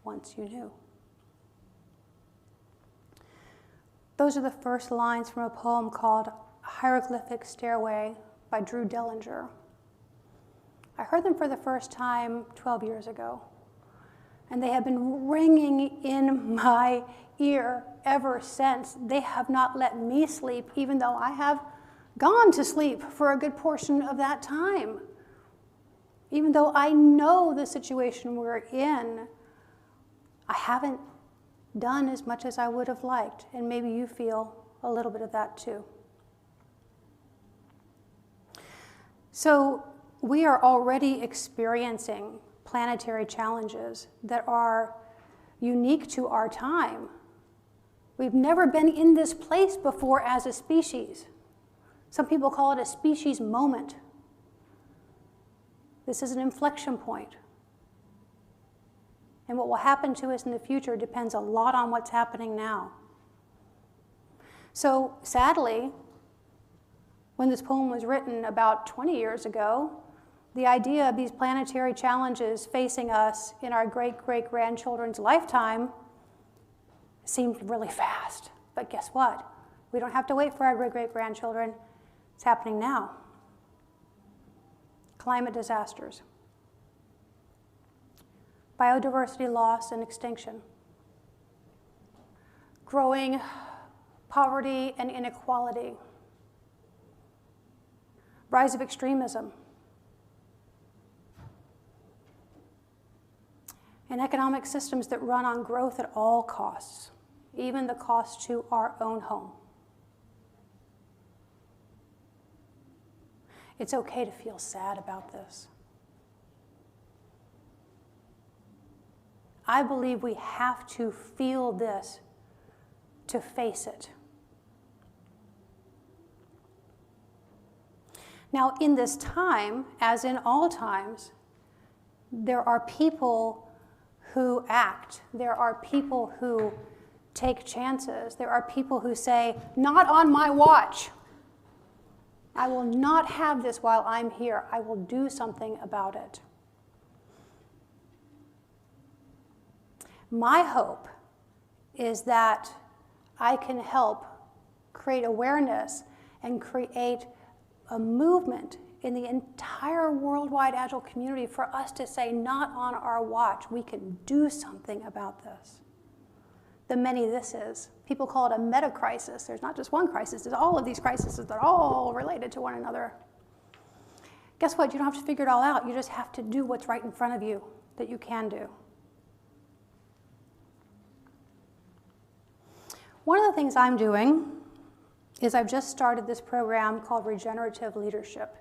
once you knew? Those are the first lines from a poem called Hieroglyphic Stairway by Drew Dellinger. I heard them for the first time 12 years ago, and they have been ringing in my ear ever since. They have not let me sleep, even though I have gone to sleep for a good portion of that time. Even though I know the situation we're in, I haven't done as much as I would have liked, and maybe you feel a little bit of that too. So we are already experiencing planetary challenges that are unique to our time. We've never been in this place before as a species. Some people call it a species moment. This is an inflection point. And what will happen to us in the future depends a lot on what's happening now. So sadly, when this poem was written about 20 years ago, the idea of these planetary challenges facing us in our great-great-grandchildren's lifetime seemed really fast. But guess what? We don't have to wait for our great-great-grandchildren. It's happening now. Climate disasters, biodiversity loss and extinction, growing poverty and inequality, rise of extremism, and economic systems that run on growth at all costs, even the cost to our own home. It's okay to feel sad about this. I believe we have to feel this to face it. Now, in this time, as in all times, there are people who act. There are people who take chances. There are people who say, not on my watch. I will not have this while I'm here. I will do something about it. My hope is that I can help create awareness and create a movement in the entire worldwide Agile community for us to say, not on our watch, we can do something about this. The many thises. People call it a meta-crisis. There's not just one crisis, there's all of these crises that are all related to one another. Guess what? You don't have to figure it all out. You just have to do what's right in front of you that you can do. One of the things I'm doing is I've just started this program called Regenerative Leadership,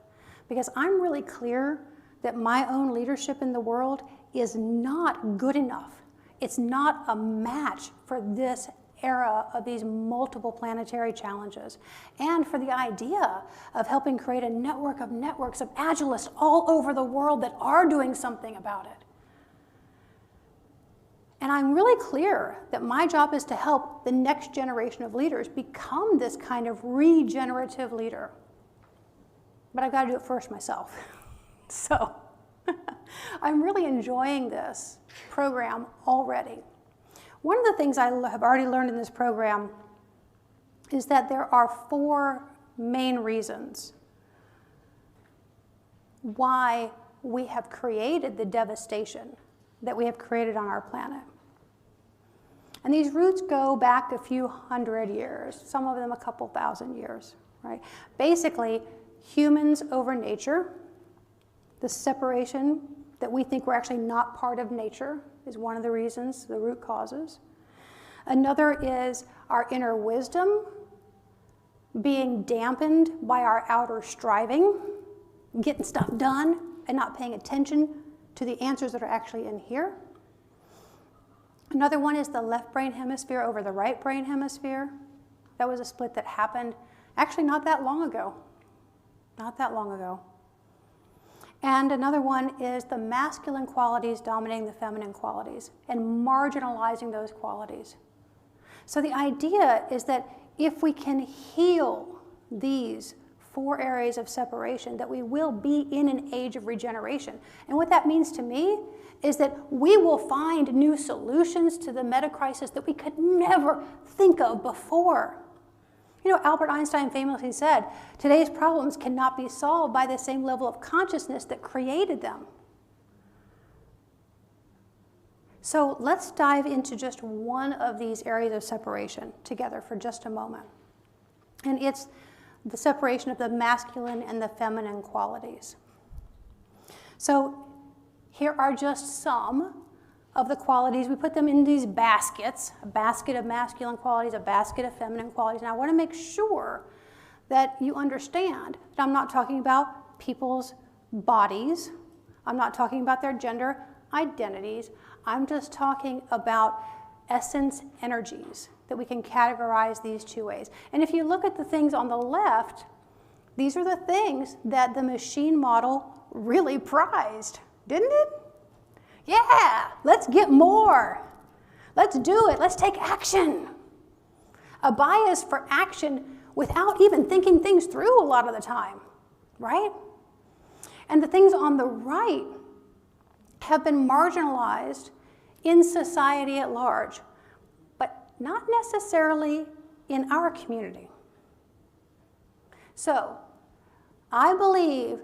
because I'm really clear that my own leadership in the world is not good enough. It's not a match for this era of these multiple planetary challenges, and for the idea of helping create a network of networks of Agilists all over the world that are doing something about it. And I'm really clear that my job is to help the next generation of leaders become this kind of regenerative leader. But I've got to do it first myself. So I'm really enjoying this program already. One of the things I have already learned in this program is that there are 4 main reasons why we have created the devastation that we have created on our planet. And these roots go back a few hundred years, some of them a couple thousand years, right? Basically, humans over nature, the separation that we think we're actually not part of nature is one of the reasons, the root causes. Another is our inner wisdom being dampened by our outer striving, getting stuff done and not paying attention to the answers that are actually in here. Another one is the left brain hemisphere over the right brain hemisphere. That was a split that happened actually not that long ago. Not that long ago. And another one is the masculine qualities dominating the feminine qualities and marginalizing those qualities. So the idea is that if we can heal these 4 areas of separation, that we will be in an age of regeneration. And what that means to me is that we will find new solutions to the meta-crisis that we could never think of before. You know, Albert Einstein famously said, today's problems cannot be solved by the same level of consciousness that created them. So let's dive into just one of these areas of separation together for just a moment. And it's the separation of the masculine and the feminine qualities. So here are just some of the qualities. We put them in these baskets, a basket of masculine qualities, a basket of feminine qualities. And I want to make sure that you understand that I'm not talking about people's bodies. I'm not talking about their gender identities. I'm just talking about essence energies, that we can categorize these 2 ways. And if you look at the things on the left, these are the things that the machine model really prized, didn't it? Yeah, let's get more. Let's do it. Let's take action. A bias for action without even thinking things through a lot of the time, right? And the things on the right have been marginalized in society at large, but not necessarily in our community. So I believe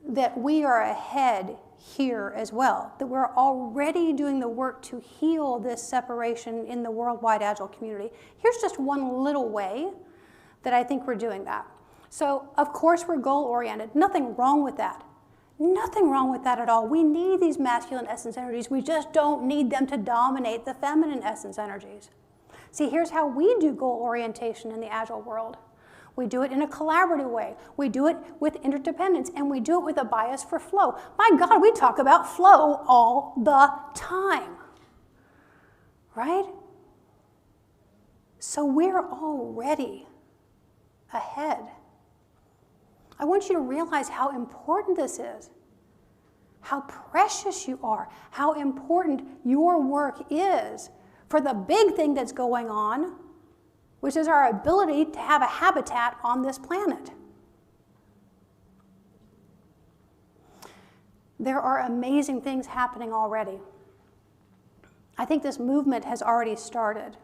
that we are ahead here as well, that we're already doing the work to heal this separation in the worldwide Agile community. Here's just one little way that I think we're doing that. So, of course, we're goal-oriented. Nothing wrong with that. Nothing wrong with that at all. We need these masculine essence energies. We just don't need them to dominate the feminine essence energies. See, here's how we do goal orientation in the Agile world. We do it in a collaborative way. We do it with interdependence, and we do it with a bias for flow. My God, we talk about flow all the time, right? So we're already ahead. I want you to realize how important this is, how precious you are, how important your work is for the big thing that's going on, which is our ability to have a habitat on this planet. There are amazing things happening already. I think this movement has already started.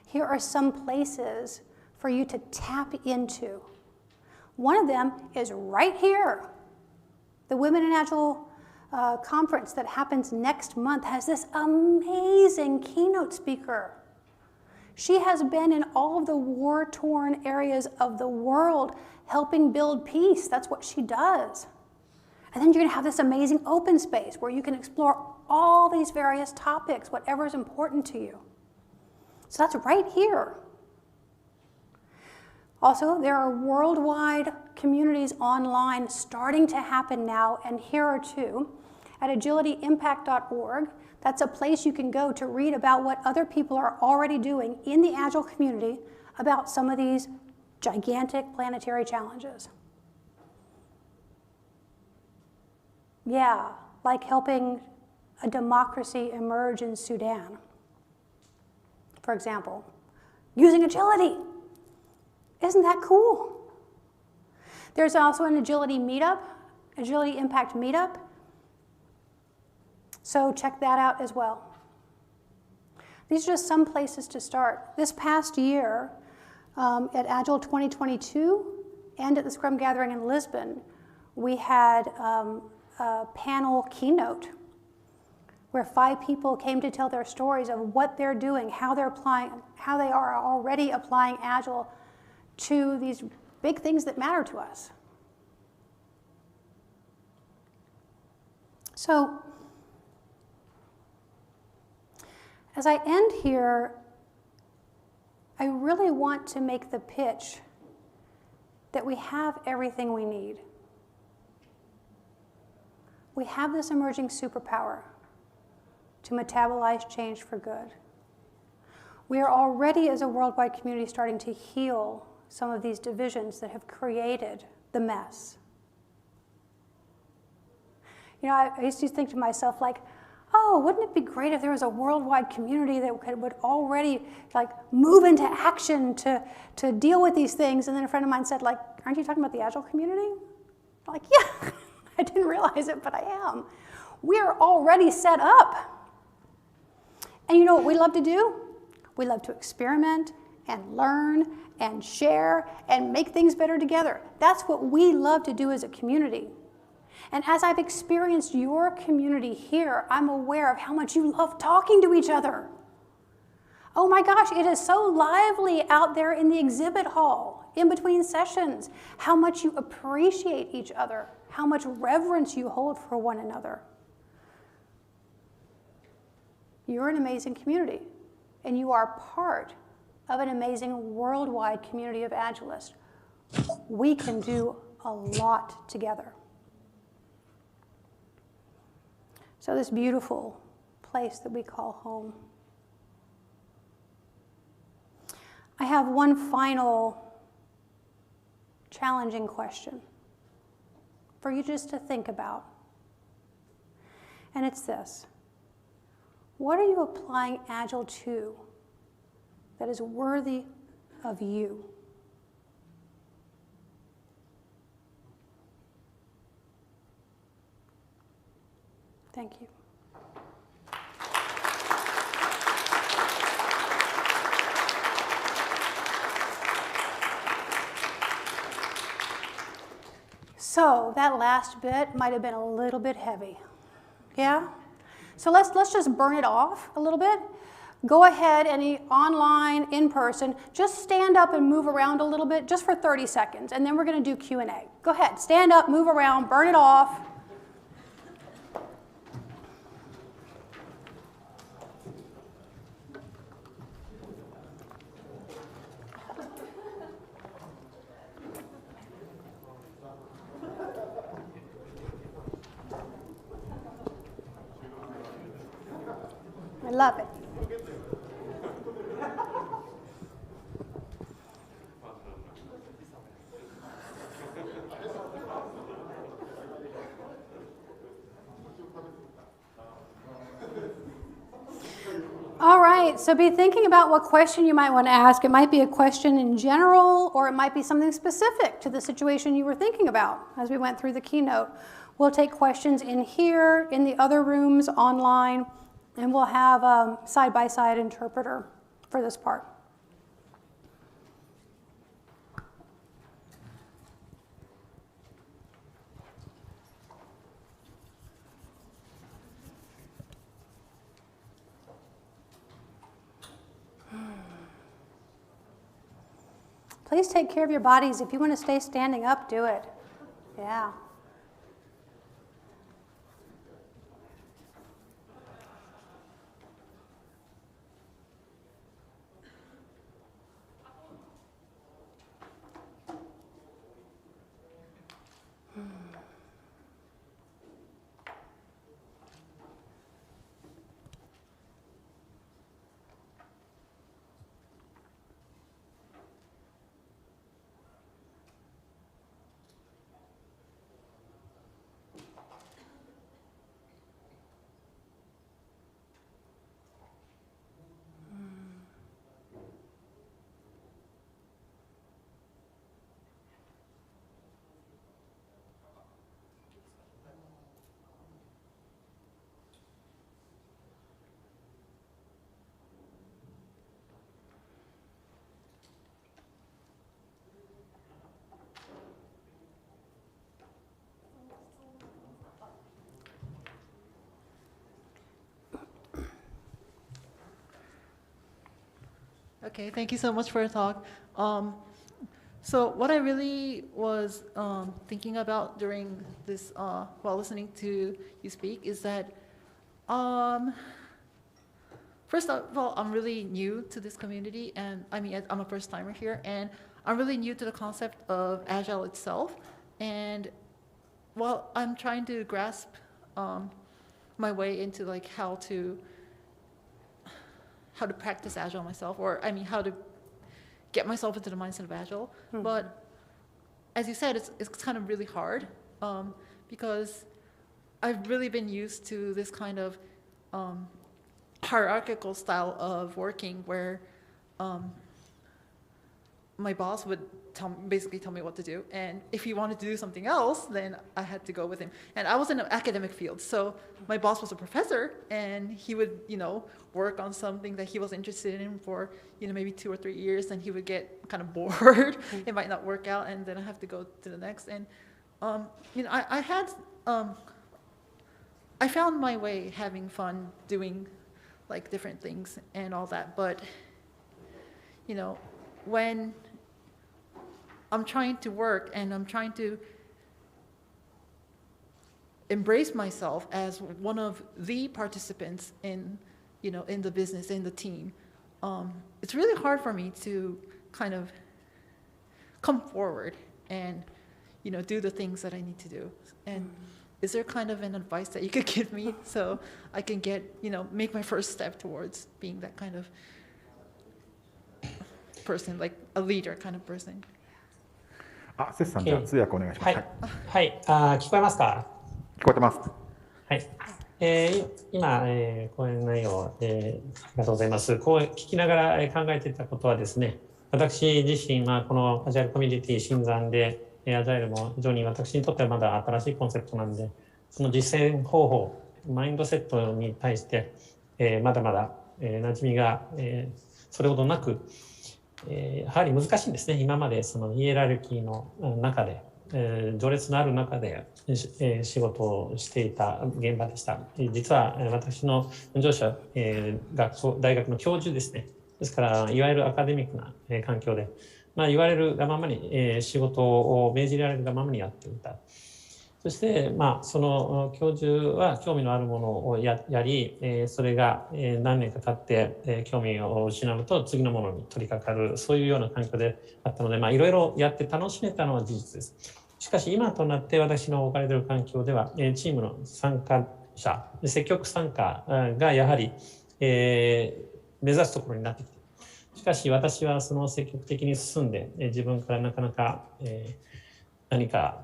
Here are some places for you to tap into. One of them is right here. The Women in Agile conference that happens next month has this amazing keynote speaker. She has been in all of the war-torn areas of the world helping build peace. That's what she does. And then you're going to have this amazing open space where you can explore all these various topics, whatever is important to you. So that's right here. Also, there are worldwide communities online starting to happen now, and here are two. At agilityimpact.org, that's a place you can go to read about what other people are already doing in the Agile community about some of these gigantic planetary challenges. Yeah, like helping a democracy emerge in Sudan, for example, using agility. Isn't that cool? There's also an agility meetup, Agility Impact meetup. So check that out as well. These are just some places to start. This past year, at Agile 2022 and at the Scrum Gathering in Lisbon, we had a panel keynote where 5 people came to tell their stories of what they're doing, how they are already applying Agile to these big things that matter to us. So, as I end here, I really want to make the pitch that we have everything we need. We have this emerging superpower to metabolize change for good. We are already, as a worldwide community, starting to heal some of these divisions that have created the mess. You know, I used to think to myself, like, oh, wouldn't it be great if there was a worldwide community that would already like move into action to deal with these things? And then a friend of mine said, like, aren't you talking about the Agile community? I'm like, yeah, I didn't realize it, but I am. We're already set up. And you know what we love to do? We love to experiment and learn and share and make things better together. That's what we love to do as a community. And as I've experienced your community here, I'm aware of how much you love talking to each other. Oh my gosh, it is so lively out there in the exhibit hall, in between sessions, how much you appreciate each other, how much reverence you hold for one another. You're an amazing community, and you are part of an amazing worldwide community of Agilists. We can do a lot together. So this beautiful place that we call home. I have one final challenging question for you just to think about. And it's this. What are you applying Agile to that is worthy of you? Thank you. So that last bit might have been a little bit heavy. Yeah? So let's just burn it off a little bit. Go ahead, any online, in person, just stand up and move around a little bit just for 30 seconds, and then we're going to do Q&A. Go ahead, stand up, move around, burn it off. I love it. All right, so be thinking about what question you might want to ask. It might be a question in general, or it might be something specific to the situation you were thinking about as we went through the keynote. We'll take questions in here, in the other rooms, online, and we'll have a side-by-side interpreter for this part. Please take care of your bodies. If you want to stay standing up, do it. Yeah. Okay, thank you so much for your talk. So what I really was thinking about during this, while listening to you speak, is that first of all, I'm really new to this community, and I mean, I'm a first timer here, and I'm really new to the concept of Agile itself. And while I'm trying to grasp my way into like how to practice Agile myself, or I mean, how to get myself into the mindset of Agile. Mm-hmm. But as you said, it's kind of really hard because I've really been used to this kind of hierarchical style of working where my boss would basically tell me what to do, and if he wanted to do something else, then I had to go with him. And I was in an academic field, so my boss was a professor, and he would, work on something that he was interested in for, maybe 2 or 3 years, and he would get kind of bored. It might not work out, and then I have to go to the next. And I found my way having fun doing like different things and all that, but when I'm trying to work and I'm trying to embrace myself as one of the participants in, in the business, in the team, it's really hard for me to kind of come forward and, do the things that I need to do. And is there kind of an advice that you could give me so I can get, make my first step towards being that kind of person, like a leader kind of person? セスさん、じゃあ通訳お願いします。はい、聞こえますか？聞こえてます。はい。今、講演内容、ありがとうございます。こう聞きながら考えていたことはですね、私自身はこのアジャイルコミュニティ新参で、アジャイルも非常に私にとってはまだ新しいコンセプトなんで、その実践方法、マインドセットに対して、まだまだ、馴染みが、それほどなく、やはり難しいんですね。今までそのヒエラルキーの中で、序列のある中で、仕事をしていた現場でした。実は私の上司は、大学の教授ですね。ですからいわゆるアカデミックな環境で、言われるがままに、仕事を命じられるがままにやっていた。そして、その教授は興味のあるものを やり、それが何年か経って、興味を失うと次のものに取り掛かる、そういうような環境であったので、いろいろやって楽しめたのは事実です。しかし今となって私の置かれている環境では、チームの参加者、積極参加がやはり、目指すところになってきている。しかし私はその積極的に進んで、自分からなかなか、何か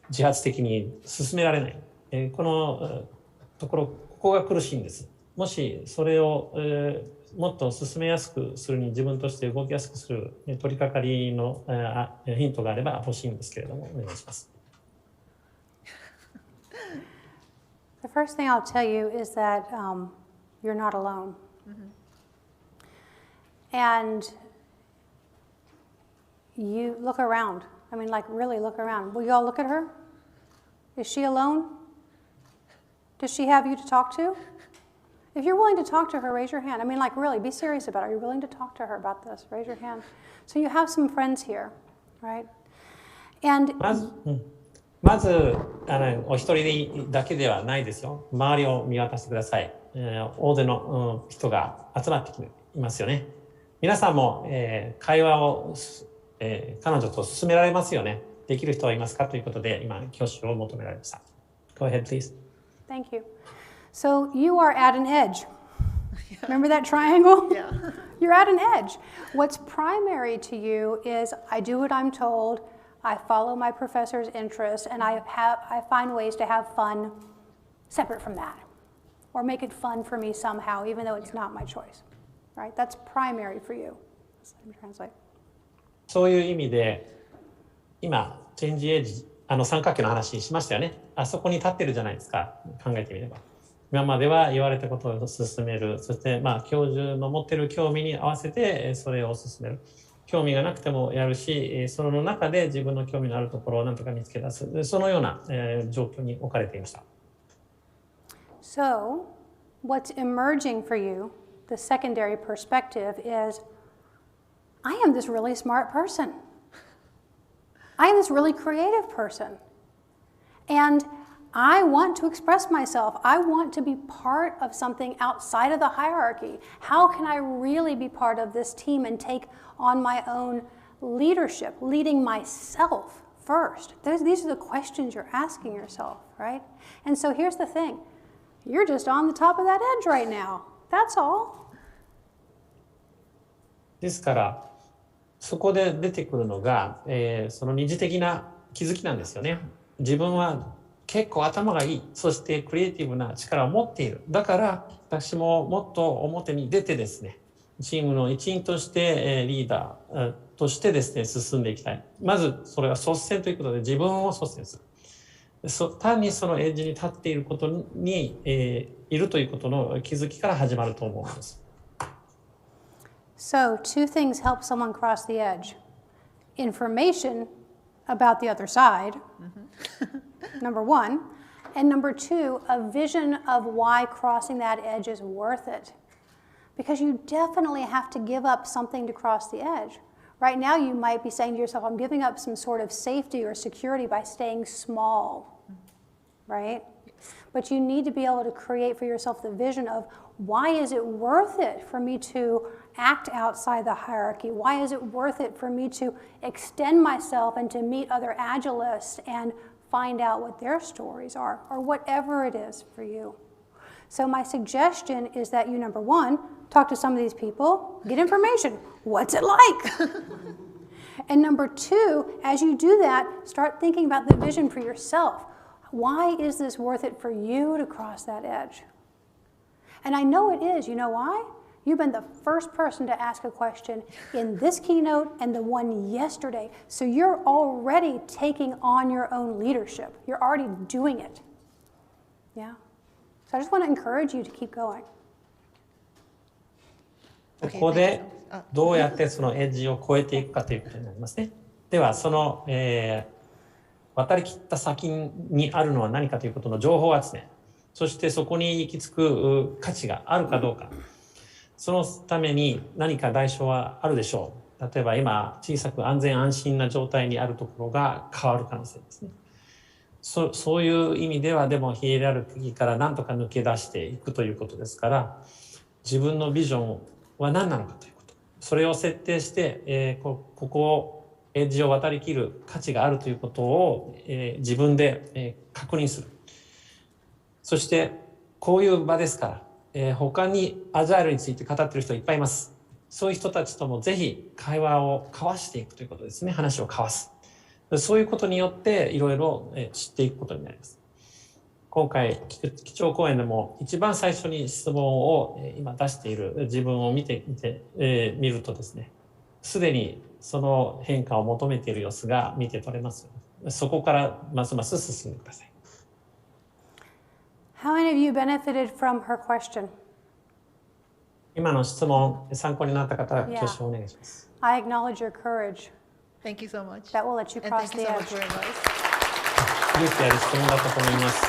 自発的に進められない、このところ、ここが苦しいんです。もしそれを、もっと進めやすくするに、自分として動きやすくする取り掛かりのヒントがあれば欲しいんですけれども、お願いします。The first thing I'll tell you is that you're not alone. And you look around. I mean, like, really look around. Will you all look at her? Is she alone? Does she have you to talk to? If you're willing to talk to her, raise your hand. I mean, like, really, be serious about it. Are you willing to talk to her about this? Raise your hand. So you have some friends here, right? And まずお一人だけではないですよ。周りを見渡してください。大勢の、人が集まってきていますよね。皆さんも、会話を、彼女と進められますよね。できる人はいますかということで、今、挙手を求められました。Go ahead, please. thank you. So you are at an edge. Remember that triangle? Yeah. You're at an edge. What's primary to you is I do what I'm told, I follow my professor's interests, and I find ways to have fun separate from that, or make it fun for me somehow, even though it's not my choice. Right? That's primary for you. Let me translate. そういう意味で、今、チェンジエッジ、三角形の話しましたよね。あそこに立ってるじゃないですか。考えてみれば。今までは言われたことを進める。そして、教授の持ってる興味に合わせて、それを進める。興味がなくてもやるし、その中で自分の興味のあるところを何とか見つけ出す。そのような、状況に置かれていました。So, what's emerging for you, the secondary perspective is, I am this really smart person. I am this really creative person. And I want to express myself. I want to be part of something outside of the hierarchy. How can I really be part of this team and take on my own leadership, leading myself first? These are the questions you're asking yourself, right? And so here's the thing. You're just on the top of that edge right now. That's all. ですから、そこで出てくるのが、その二次的な気づきなんですよね。自分は結構頭がいい。そしてクリエイティブな力を持っている。だから私ももっと表に出てですね、チームの一員としてリーダーとしてですね、進んでいきたい。まずそれは率先ということで自分を率先する。単にそのエッジに立っていることに、いるということの気づきから始まると思うんです。So, two things help someone cross the edge. Information about the other side, number one. And number two, a vision of why crossing that edge is worth it. Because you definitely have to give up something to cross the edge. Right now, you might be saying to yourself, I'm giving up some sort of safety or security by staying small, right? But you need to be able to create for yourself the vision of why is it worth it for me to act outside the hierarchy? Why is it worth it for me to extend myself and to meet other Agilists and find out what their stories are, or whatever it is for you? So my suggestion is that you, number one, talk to some of these people, get information. What's it like? And number two, as you do that, start thinking about the vision for yourself. Why is this worth it for you to cross that edge? And I know it is. You know why? You've been the first person to ask a question in this keynote and the one yesterday. So you're already taking on your own leadership. You're already doing it. Yeah? So I just want to encourage you to keep going. ここでどうやってそのエッジを越えていくかということになりますね。ではその、渡り切った先にあるのは何かということの情報を集め、そしてそこに行き着く価値があるかどうか、そのために何か代償はあるでしょう。例えば今小さく安全安心な状態にあるところが変わる可能性ですね。そういう意味ではでもヒエラルキーから何とか抜け出していくということですから、自分のビジョンは何なのかということ、それを設定して、ここをエッジを渡り切る価値があるということを、自分で、確認する。そしてこういう場ですから、他にアジャイルについて語っている人いっぱいいます。そういう人たちともぜひ会話を交わしていくということですね。話を交わす。そういうことによっていろいろ知っていくことになります。今回基調講演でも一番最初に質問を今出している自分を見るとですね、すでにその変化を求めている様子が見て取れます。そこからますます進んでください。How many of you benefited from her question? 今の質問、参考になった方、挙手をお願いします。I acknowledge your courage. Thank you so much. That will let you And cross thank the you so much edge. for your advice. 勇気ある質問だったと思います。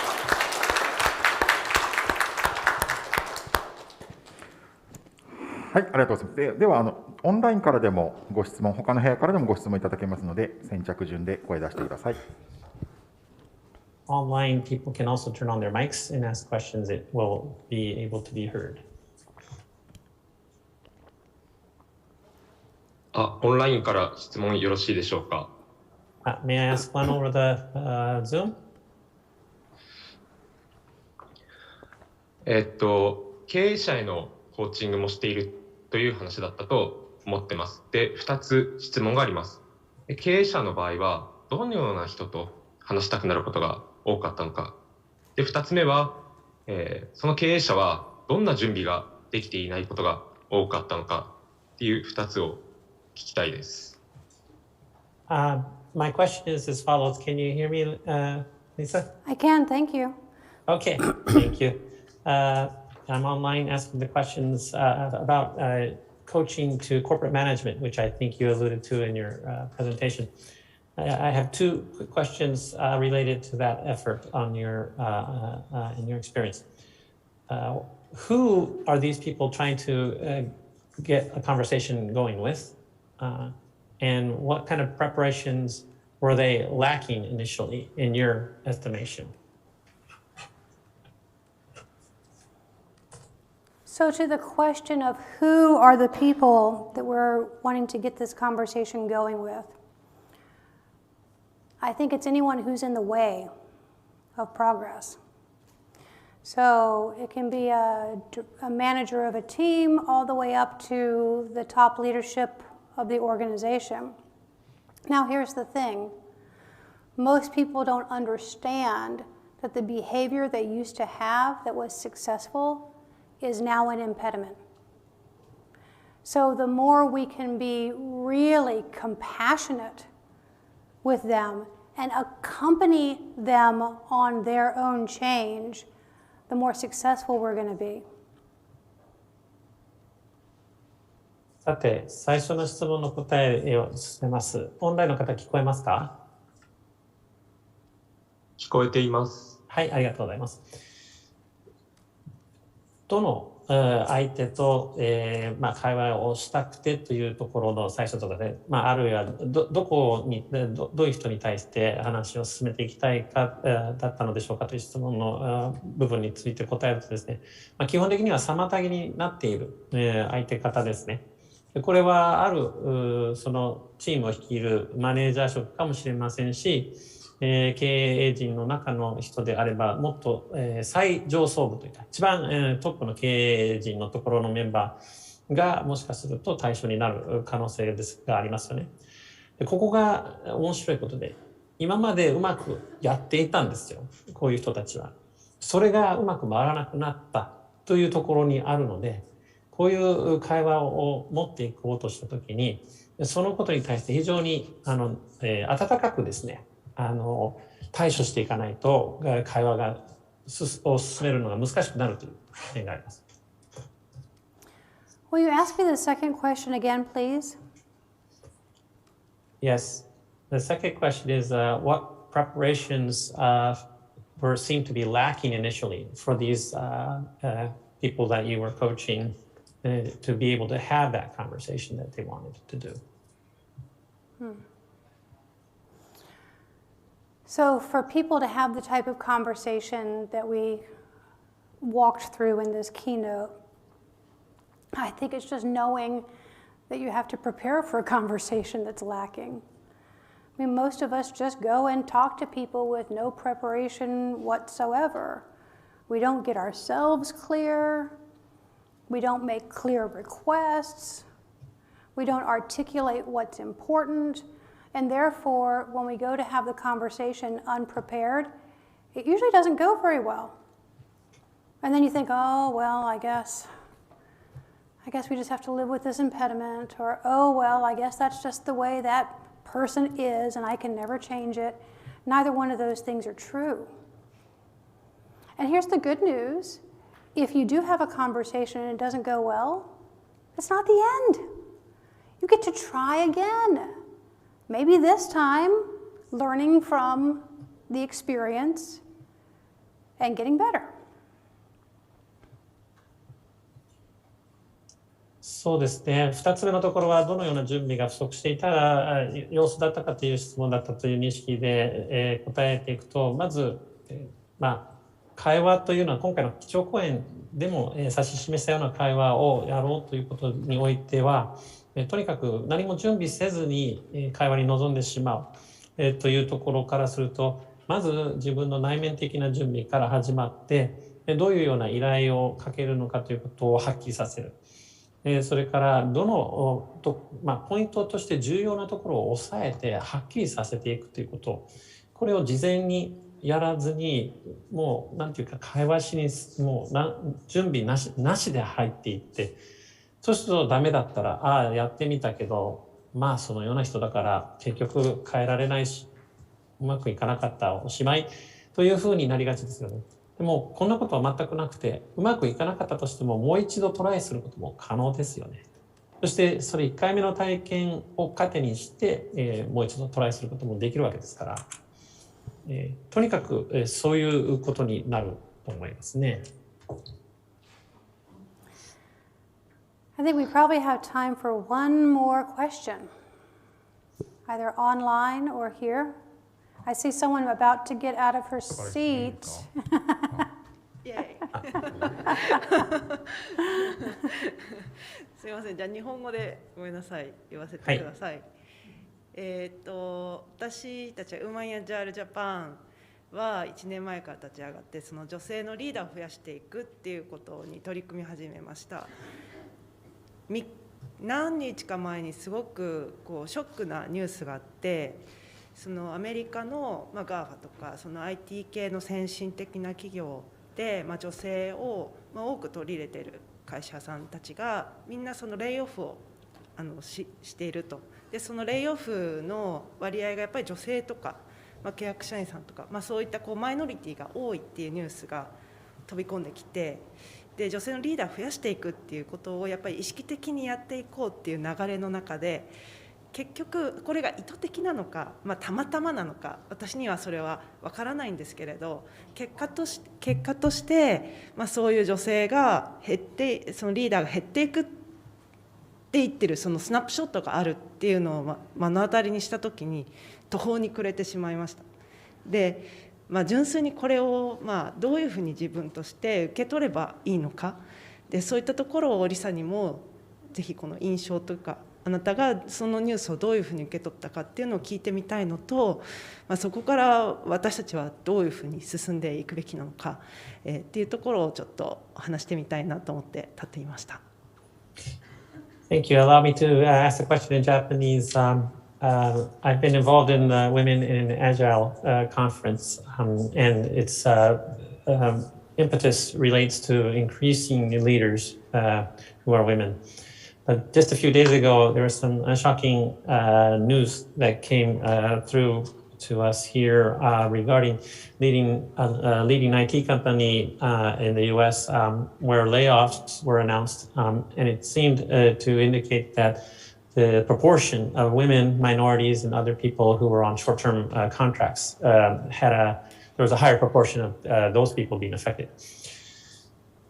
はい、ありがとうございます。ではオンラインからでもご質問、他の部屋からでもご質問いただけますので、先着順で声出してください。Online people can also turn on their mics and ask questions. It will be able to be heard. オンラインから質問よろしいでしょうか。May I ask one over the Zoom? 経営者へのコーチングもしているという話だったと思ってます。で、2つ質問があります。経営者の場合は、どのような人と話したくなることが多かったのか。で、2つ目は、その経営者はどんな準備ができていないことが多かったのかっていう2つを聞きたいです。My question is as follows. Can you hear me, Lisa? I can, thank you. Okay, thank you. I'm online asking the questions about coaching to corporate management, which I think you alluded to in your presentation. I have two quick questions related to that effort on in your experience. Who are these people trying to get a conversation going with? And what kind of preparations were they lacking initially in your estimation? So to the question of who are the people that we're wanting to get this conversation going with, I think it's anyone who's in the way of progress. So it can be a manager of a team all the way up to the top leadership of the organization. Now here's the thing. Most people don't understand that the behavior they used to have that was successful is now an impediment. So the more we can be really compassionate with them and accompany them on their own change, the more successful we're going to be. さて、最初の質問の答えを進めます。オンラインの方聞こえますか？聞こえています。はい、ありがとうございます。どの相手と、会話をしたくてというところの最初とかで、あるいはどういう人に対して話を進めていきたいかだったのでしょうかという質問の部分について答えるとですね、基本的には妨げになっている相手方ですね。これはあるそのチームを率いるマネージャー職かもしれませんし、経営陣の中の人であればもっと最上層部というか一番トップの経営陣のところのメンバーがもしかすると対象になる可能性がありますよね。でここが面白いことで、今までうまくやっていたんですよ、こういう人たちは。それがうまく回らなくなったというところにあるので、こういう会話を持っていこうとしたときに、そのことに対して非常に温かくですね、対処していかないと会話を進めるのが難しくなるという点があります。Will you ask me the second question again, please? Yes. The second question is what preparations seemed to be lacking initially for these people that you were coaching to be able to have that conversation that they wanted to do. So for people to have the type of conversation that we walked through in this keynote, I think it's just knowing that you have to prepare for a conversation that's lacking. I mean, most of us just go and talk to people with no preparation whatsoever. We don't get ourselves clear. We don't make clear requests. We don't articulate what's important. And therefore, when we go to have the conversation unprepared, it usually doesn't go very well. And then you think, oh, well, I guess we just have to live with this impediment. Or, oh, well, I guess that's just the way that person is and I can never change it. Neither one of those things are true. And here's the good news. If you do have a conversation and it doesn't go well, it's not the end. You get to try again. Maybe this time, learning from the experience and getting better. そうですね。2つ目のところはどのような準備が不足していた様子だったかという質問だったという認識で、答えていくと、まず、会話というのは今回の基調講演でも、指し示したような会話をやろうということにおいては、とにかく何も準備せずに会話に臨んでしまう、というところからすると、まず自分の内面的な準備から始まって、どういうような依頼をかけるのかということをはっきりさせる。それからどのポイントとして重要なところを押さえてはっきりさせていくということ、これを事前にやらずに、もうなんていうか会話しにもう準備なしで入っていって、そうするとダメだったらやってみたけどそのような人だから結局変えられないしうまくいかなかったおしまいというふうになりがちですよね。でもこんなことは全くなくて、うまくいかなかったとしてももう一度トライすることも可能ですよね。そしてそれ1回目の体験を糧にして、もう一度トライすることもできるわけですから、とにかく、そういうことになると思いますね。I think we probably have time for one more question, either online or here.I see someone about to get out of her seat. Yay. すいません、じゃあ日本語でごめんなさい、言わせてください。私たちはウーマンアジャイルジャパンは1年前から立ち上がって、その女性のリーダーを増やしていくっていうことに取り組み始めました。何日か前にすごくショックなニュースがあって、そのアメリカのGAFAとかその IT 系の先進的な企業で、女性を多く取り入れている会社さんたちがみんなそのレイオフをしていると。でそのレイオフの割合がやっぱり女性とか、契約社員さんとか、そういったマイノリティが多いっていうニュースが飛び込んできて、で女性のリーダーを増やしていくっていうことをやっぱり意識的にやっていこうっていう流れの中で、結局これが意図的なのか、たまたまなのか、私にはそれは分からないんですけれど、結果として、そういう女性が減って、そのリーダーが減っていくって言ってるそのスナップショットがあるっていうのを目の当たりにした時に途方に暮れてしまいました。で、純粋にこれをどういうふうに自分として受け取ればいいのか、でそういったところをリサにもぜひこの印象というか、あなたがそのニュースをどういうふうに受け取ったかっていうのを聞いてみたいのと、そこから私たちはどういうふうに進んでいくべきなのか、っていうところをちょっと話してみたいなと思って立っていました。Thank you. Allow me to ask a question in Japanese. I've been involved in the Women in Agile conference, and its impetus relates to increasing leaders who are women. But just a few days ago, there was some shocking news that came through to us here regarding leading IT company in the U.S. Where layoffs were announced, and it seemed to indicate that the proportion of women, minorities, and other people who were on short-term contracts there was a higher proportion of those people being affected.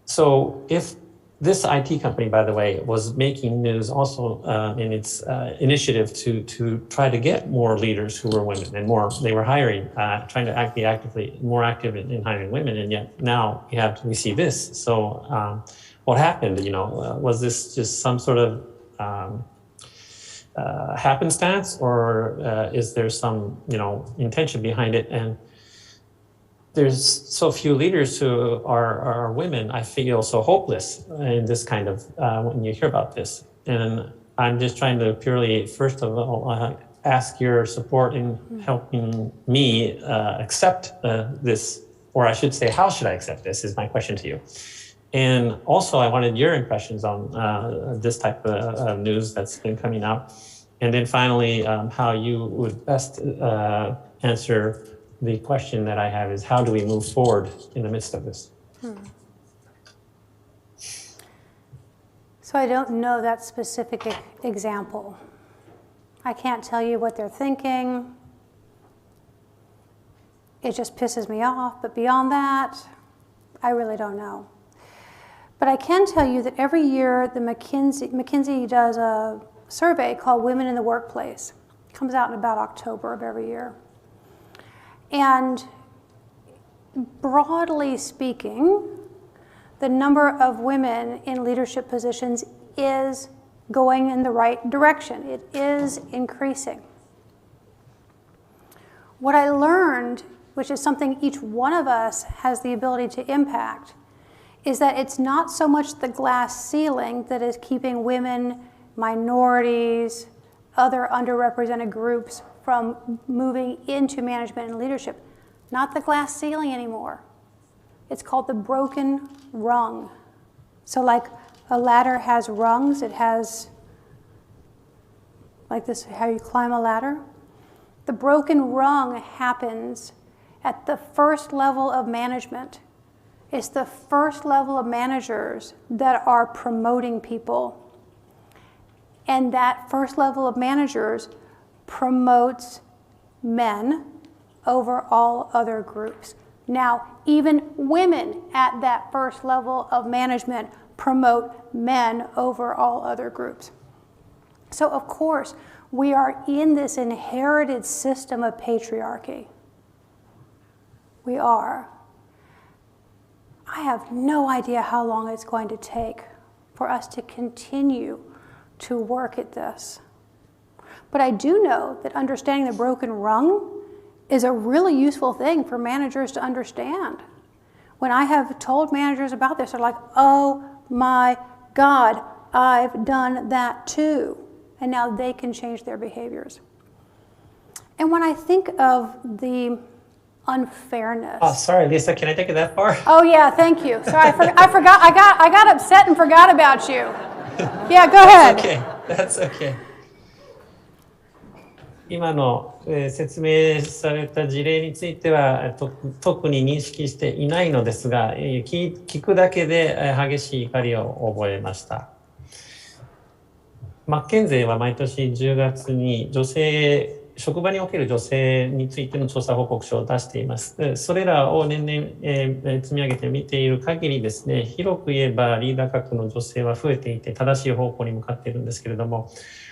So if this IT company, by the way, was making news also in its initiative to try to get more leaders who were women and more. They were hiring, trying to be more active in hiring women, and yet now we see this. So what happened? Was this just some sort of happenstance, or is there some intention behind it? And there's so few leaders who are women. I feel so hopeless in this kind of when you hear about this, and I'm just trying to purely, first of all, ask your support in helping me accept this, or I should say, how should I accept this? Is my question to you. And also, I wanted your impressions on this type of news that's been coming out, and then finally, how you would best answer the question that I have is, how do we move forward in the midst of this? So I don't know that specific example. I can't tell you what they're thinking. It just pisses me off, but beyond that, I really don't know. But I can tell you that every year the McKinsey does a survey called Women in the Workplace. It comes out in about October of every year. And broadly speaking, the number of women in leadership positions is going in the right direction. It is increasing. What I learned, which is something each one of us has the ability to impact, is that it's not so much the glass ceiling that is keeping women, minorities, other underrepresented groups from moving into management and leadership. Not the glass ceiling anymore. It's called the broken rung. So like a ladder has rungs, it has, like this, how you climb a ladder. The broken rung happens at the first level of management. It's the first level of managers that are promoting people. And that first level of managers promotes men over all other groups. Now, even women at that first level of management promote men over all other groups. So, of course, we are in this inherited system of patriarchy. We are. I have no idea how long it's going to take for us to continue to work at this. But I do know that understanding the broken rung is a really useful thing for managers to understand. When I have told managers about this, they're like, oh my God, I've done that too. And now they can change their behaviors. And when I think of the unfairness. Oh, sorry, Lisa, can I take it that far? Oh yeah, thank you. Sorry, I forgot. I got upset and forgot about you. Yeah, go ahead. That's okay. 今の、説明された事例については特に認識していないのですが、聞くだけで、激しい怒りを覚えました。マッケンゼーは毎年10月に職場における女性についての調査報告書を出しています。それらを年々、積み上げて見ている限りですね、広く言えばリーダー格の女性は増えていて正しい方向に向かっているんですけれども、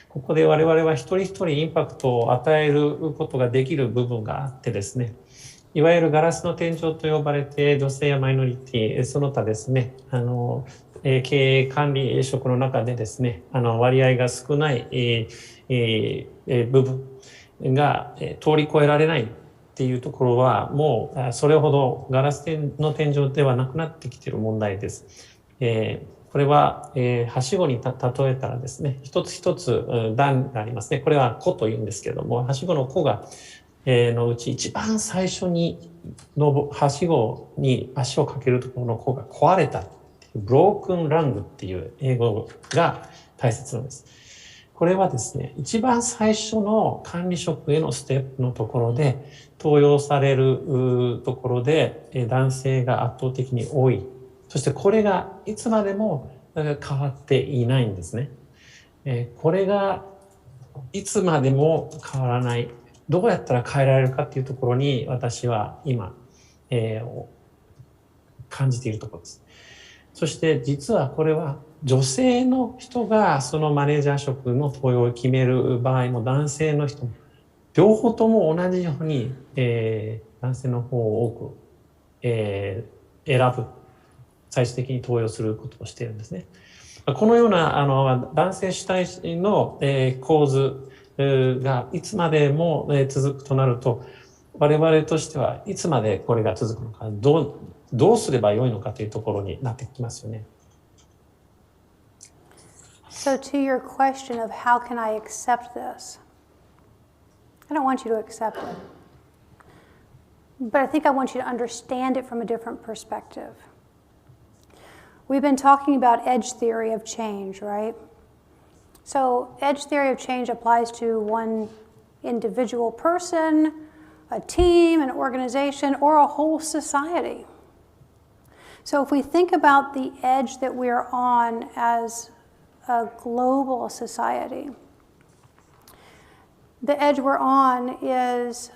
ここで我々は一人一人インパクトを与えることができる部分があってですね、いわゆるガラスの天井と呼ばれて女性やマイノリティその他ですね、経営管理職の中でですね、割合が少ない、部分が通り越えられないっていうところはもうそれほどガラスの天井ではなくなってきている問題です。これは、はしごに例えたらですね、一つ一つ段がありますね。これは弧というんですけれども、はしごの弧が、のうち一番最初にはしごに足をかけるところの弧が壊れたっていうブロークンラングっていう英語が大切なんです。これはですね、一番最初の管理職へのステップのところで登用されるところで男性が圧倒的に多い。そしてこれがいつまでも変わっていないんですね。これがいつまでも変わらない。どうやったら変えられるかっていうところに私は今、感じているところです。そして実はこれは女性の人がそのマネージャー職の登用を決める場合も男性の人も両方とも同じように、男性の方を多く、選ぶ。最終的に登用することをしているんですね。このような男性主体の構図がいつまでも続くとなると、我々としてはいつまでこれが続くのか、どうすればよいのかというところになってきますよね。So to your question of how can I accept this, I don't want you to accept it, but I think I want you to understand it from a different perspective. We've been talking about edge theory of change, right? So edge theory of change applies to one individual person, a team, an organization, or a whole society. So if we think about the edge that we're on as a global society, the edge we're on is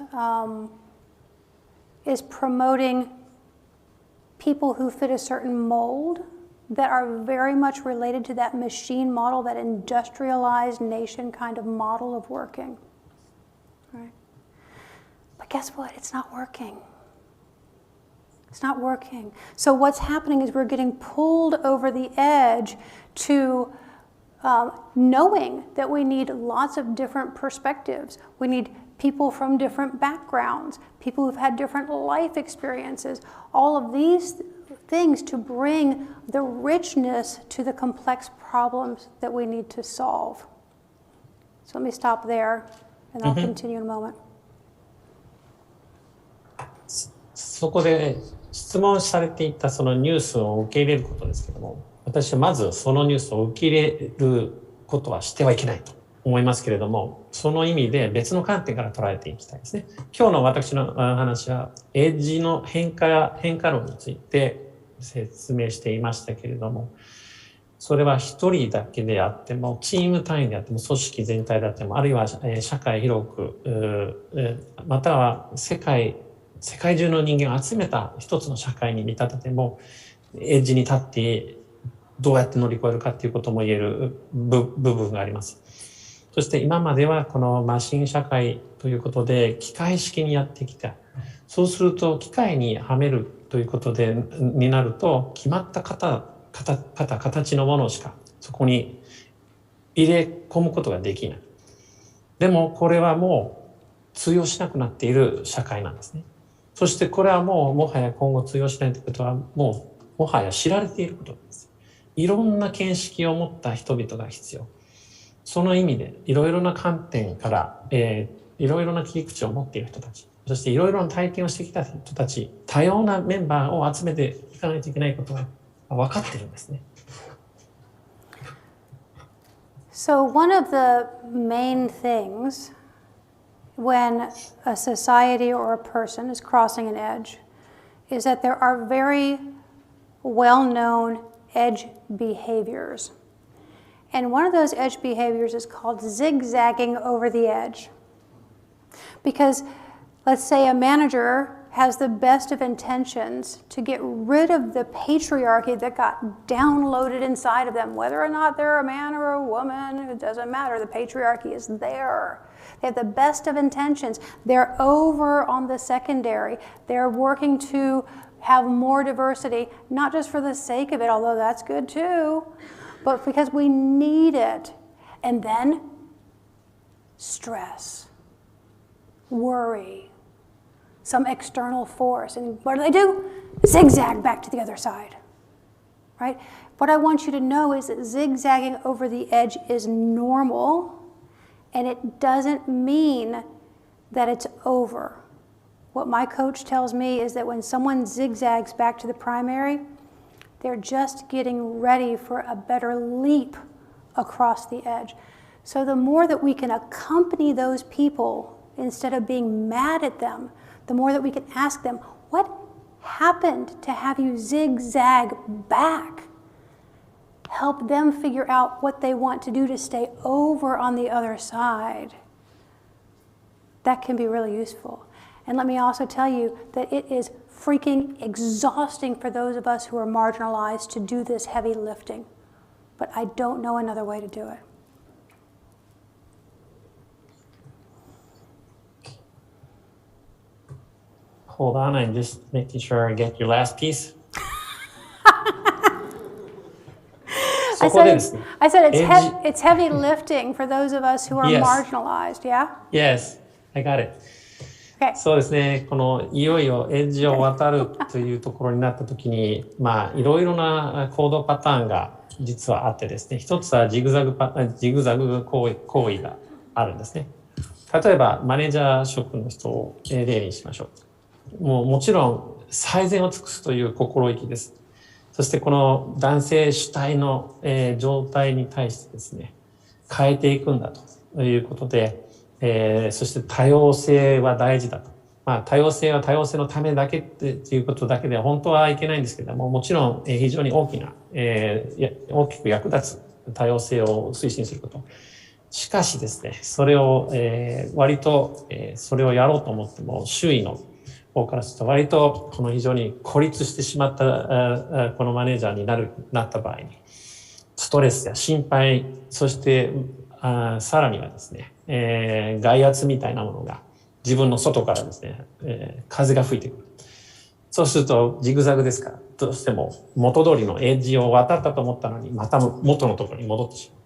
promoting people who fit a certain mold that are very much related to that machine model, that industrialized nation kind of model of working. Right? But guess what? It's not working. It's not working. So what's happening is we're getting pulled over the edge to knowing that we need lots of different perspectives. We need people from different backgrounds, people who've had different life experiences, all of these things to bring the richness to the complex problems that we need to solve. So let me stop there, and I'll continue in a moment. そこで質問されていたそのニュースを受け入れることですけども、私はまずそのニュースを受け入れることはしてはいけないと思いますけれども、その意味で別の観点から捉えていきたいですね。今日の私の話はエッジの変化論について説明していましたけれども、それは一人だけであっても、チーム単位であっても、組織全体であっても、あるいは社会広く、または世界中の人間を集めた一つの社会に見立てても、エッジに立ってどうやって乗り越えるかっていうことも言える部分があります。そして今まではこのマシン社会ということで機械式にやってきた。そうすると機械にはめるということになると、決まった形のものしかそこに入れ込むことができない。でもこれはもう通用しなくなっている社会なんですね。そしてこれはもはや今後通用しないということはもはや知られていることです。いろんな見識を持った人々が必要。その意味でいろいろな観点から、いろいろな切り口を持っている人たち、そしていろいろな体験をしてきた人たち、多様なメンバーを集めていかないといけないことが分かっているんですね。So one of the main things when a society or a person is crossing an edge is that there are very well-known edge behaviors. And one of those edge behaviors is called zigzagging over the edge. Because let's say a manager has the best of intentions to get rid of the patriarchy that got downloaded inside of them, whether or not they're a man or a woman, it doesn't matter, the patriarchy is there. They have the best of intentions. They're over on the secondary. They're working to have more diversity, not just for the sake of it, although that's good too, but because we need it. And then stress, worry, some external force. And what do? Zigzag back to the other side, right? What I want you to know is that zigzagging over the edge is normal, and it doesn't mean that it's over. What my coach tells me is that when someone zigzags back to the primary, they're just getting ready for a better leap across the edge. So the more that we can accompany those people instead of being mad at them, the more that we can ask them, what happened to have you zigzag back? Help them figure out what they want to do to stay over on the other side. That can be really useful. And let me also tell you that it is freaking exhausting for those of us who are marginalized to do this heavy lifting. But I don't know another way to do it. Hold on, I'm just making sure I get your last piece. I said it's heavy lifting for those of us who are marginalized, yeah? Yes, I got it. Okay. そうですね、このいよいよエッジを渡るというところになったときに、いろいろな行動パターンが実はあってですね、一つはジグザグ行為があるんですね。例えばマネージャー職の人を例にしましょう。もちろん最善を尽くすという心意気です。そしてこの男性主体の状態に対してですね、変えていくんだということで、そして多様性は大事だと多様性は多様性のためだけっていうことだけでは本当はいけないんですけれども、もちろん非常に大きく役立つ多様性を推進すること。しかしですね、それを割とそれをやろうと思っても周囲の方からすると割とこの非常に孤立してしまったこのマネージャーになった場合にストレスや心配、そしてさらにはですね、外圧みたいなものが自分の外からですね、風が吹いてくる。そうするとジグザグですから、どうしても元通りのエッジを渡ったと思ったのにまた元のところに戻ってしまう。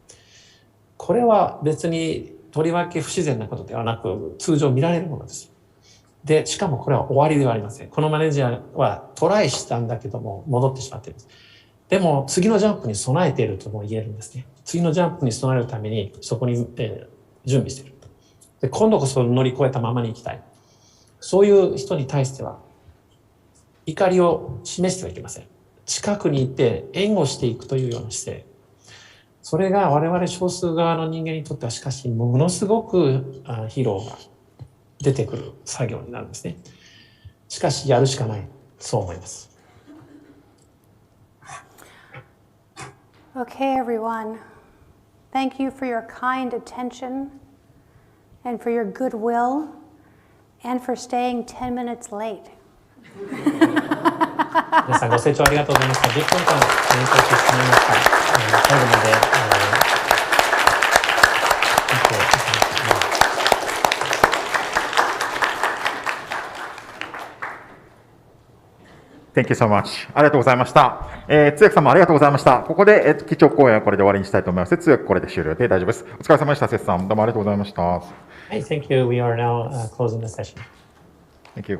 これは別にとりわけ不自然なことではなく通常見られるものです。で、しかもこれは終わりではありません。このマネージャーはトライしたんだけども戻ってしまっているんです。でも次のジャンプに備えているとも言えるんですね。次のジャンプに備えるためにそこに、準備している。で、今度こそ乗り越えたままに行きたい。そういう人に対しては怒りを示してはいけません。近くに行って援護していくというような姿勢。それが我々少数側の人間にとってはしかしものすごく疲労が出てくる作業になるんですね。しかしやるしかない、そう思います。Okay, everyone. Thank you for your kind attention and for your goodwill and for staying 10 minutes late. 皆さんご清聴ありがとうございました。10分間演奏してしまいました。最後までThank you so much. ありがとうございました。通訳さんもありがとうございました。ここで、貴重講演はこれで終わりにしたいと思います。通訳これで終了で大丈夫です。お疲れ様でした、節さん。どうもありがとうございました。はい、Thank you. We are now closing the session. Thank you.